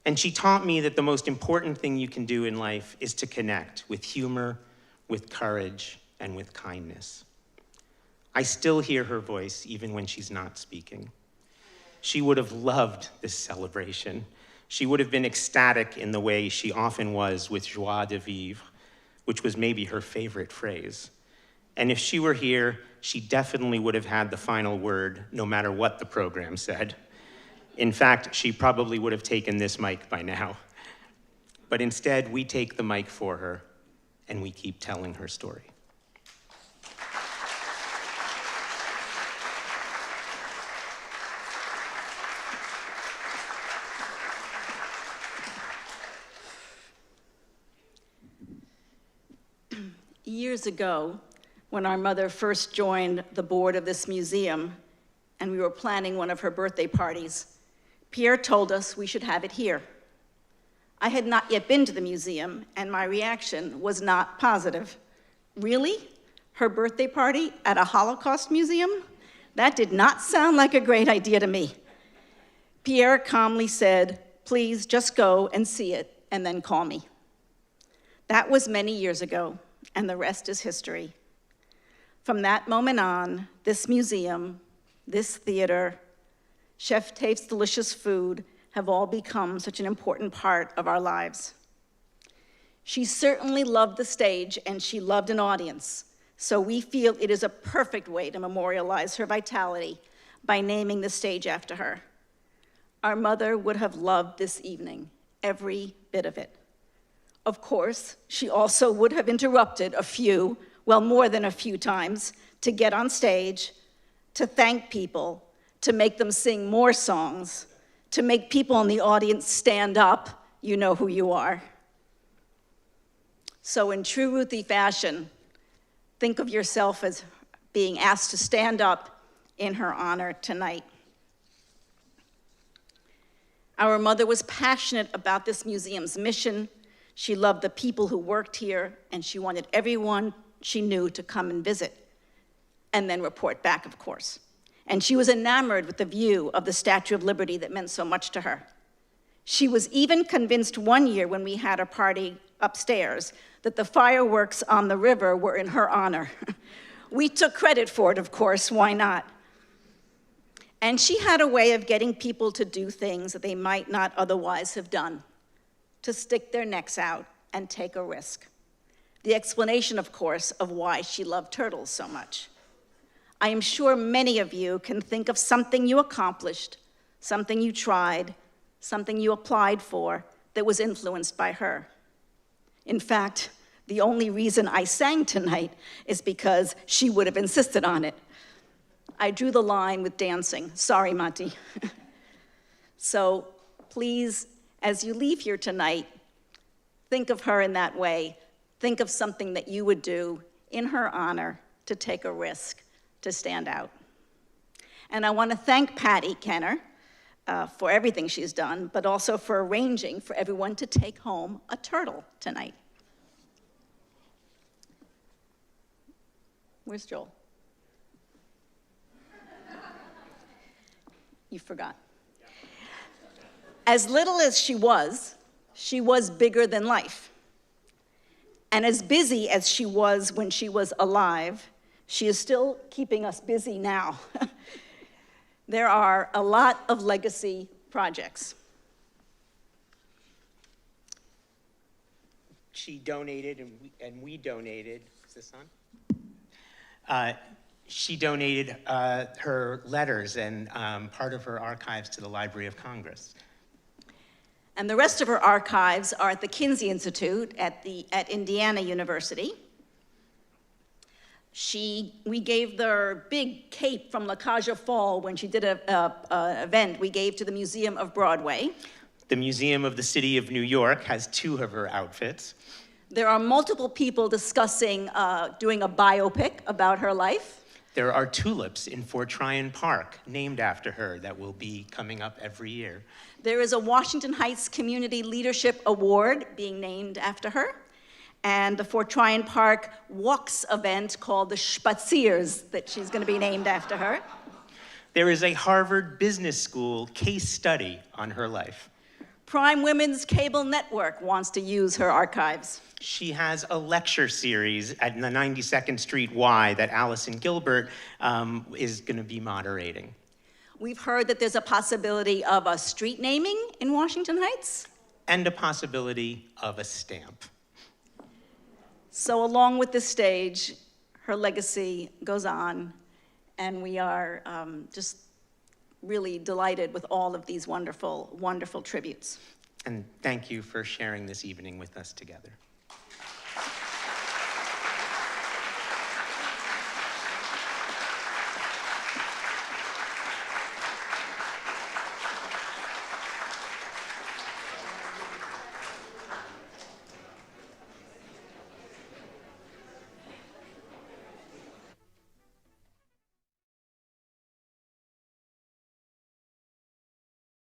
And she taught me that the most important thing you can do in life is to connect with humor, with courage, and with kindness. I still hear her voice even when she's not speaking. She would have loved this celebration. She would have been ecstatic in the way she often was with joie de vivre, which was maybe her favorite phrase. And if she were here, she definitely would have had the final word, no matter what the program said. In fact, she probably would have taken this mic by now. But instead, we take the mic for her, and we keep telling her story. Years ago, when our mother first joined the board of this museum, and we were planning one of her birthday parties, Pierre told us we should have it here. I had not yet been to the museum, and my reaction was not positive. Really? Her birthday party at a Holocaust museum? That did not sound like a great idea to me. Pierre calmly said, "Please just go and see it, and then call me." That was many years ago, and the rest is history. From that moment on, this museum, this theater, Chef Tate's delicious food have all become such an important part of our lives. She certainly loved the stage, and she loved an audience, so we feel it is a perfect way to memorialize her vitality by naming the stage after her. Our mother would have loved this evening, every bit of it. Of course, she also would have interrupted a few, well, more than a few times, to get on stage, to thank people, to make them sing more songs, to make people in the audience stand up. You know who you are. So in true Ruthie fashion, think of yourself as being asked to stand up in her honor tonight. Our mother was passionate about this museum's mission. She loved the people who worked here, and she wanted everyone she knew to come and visit, and then report back, of course. And she was enamored with the view of the Statue of Liberty that meant so much to her. She was even convinced one year when we had a party upstairs that the fireworks on the river were in her honor. We took credit for it, of course, why not? And she had a way of getting people to do things that they might not otherwise have done, to stick their necks out and take a risk. The explanation, of course, of why she loved turtles so much. I am sure many of you can think of something you accomplished, something you tried, something you applied for that was influenced by her. In fact, the only reason I sang tonight is because she would have insisted on it. I drew the line with dancing. Sorry, Monty. So please, as you leave here tonight, think of her in that way. Think of something that you would do in her honor to take a risk, to stand out. And I want to thank Patty Kenner for everything she's done, but also for arranging for everyone to take home a turtle tonight. Where's Joel? You forgot. As little as she was bigger than life. And as busy as she was when she was alive, she is still keeping us busy now. There are a lot of legacy projects. She donated, and we donated. Is this on? She donated her letters and part of her archives to the Library of Congress. And the rest of her archives are at the Kinsey Institute at Indiana University. We gave their big cape from La Caja Fall when she did an event we gave to the Museum of Broadway. The Museum of the City of New York has 2 of her outfits. There are multiple people discussing doing a biopic about her life. There are tulips in Fort Tryon Park named after her that will be coming up every year. There is a Washington Heights Community Leadership Award being named after her, and the Fort Tryon Park Walks event called the Spaziers that she's going to be named after her. There is a Harvard Business School case study on her life. Prime Women's Cable Network wants to use her archives. She has a lecture series at the 92nd Street Y that Allison Gilbert is going to be moderating. We've heard that there's a possibility of a street naming in Washington Heights. And a possibility of a stamp. So along with this stage, her legacy goes on, and we are just really delighted with all of these wonderful, wonderful tributes. And thank you for sharing this evening with us together.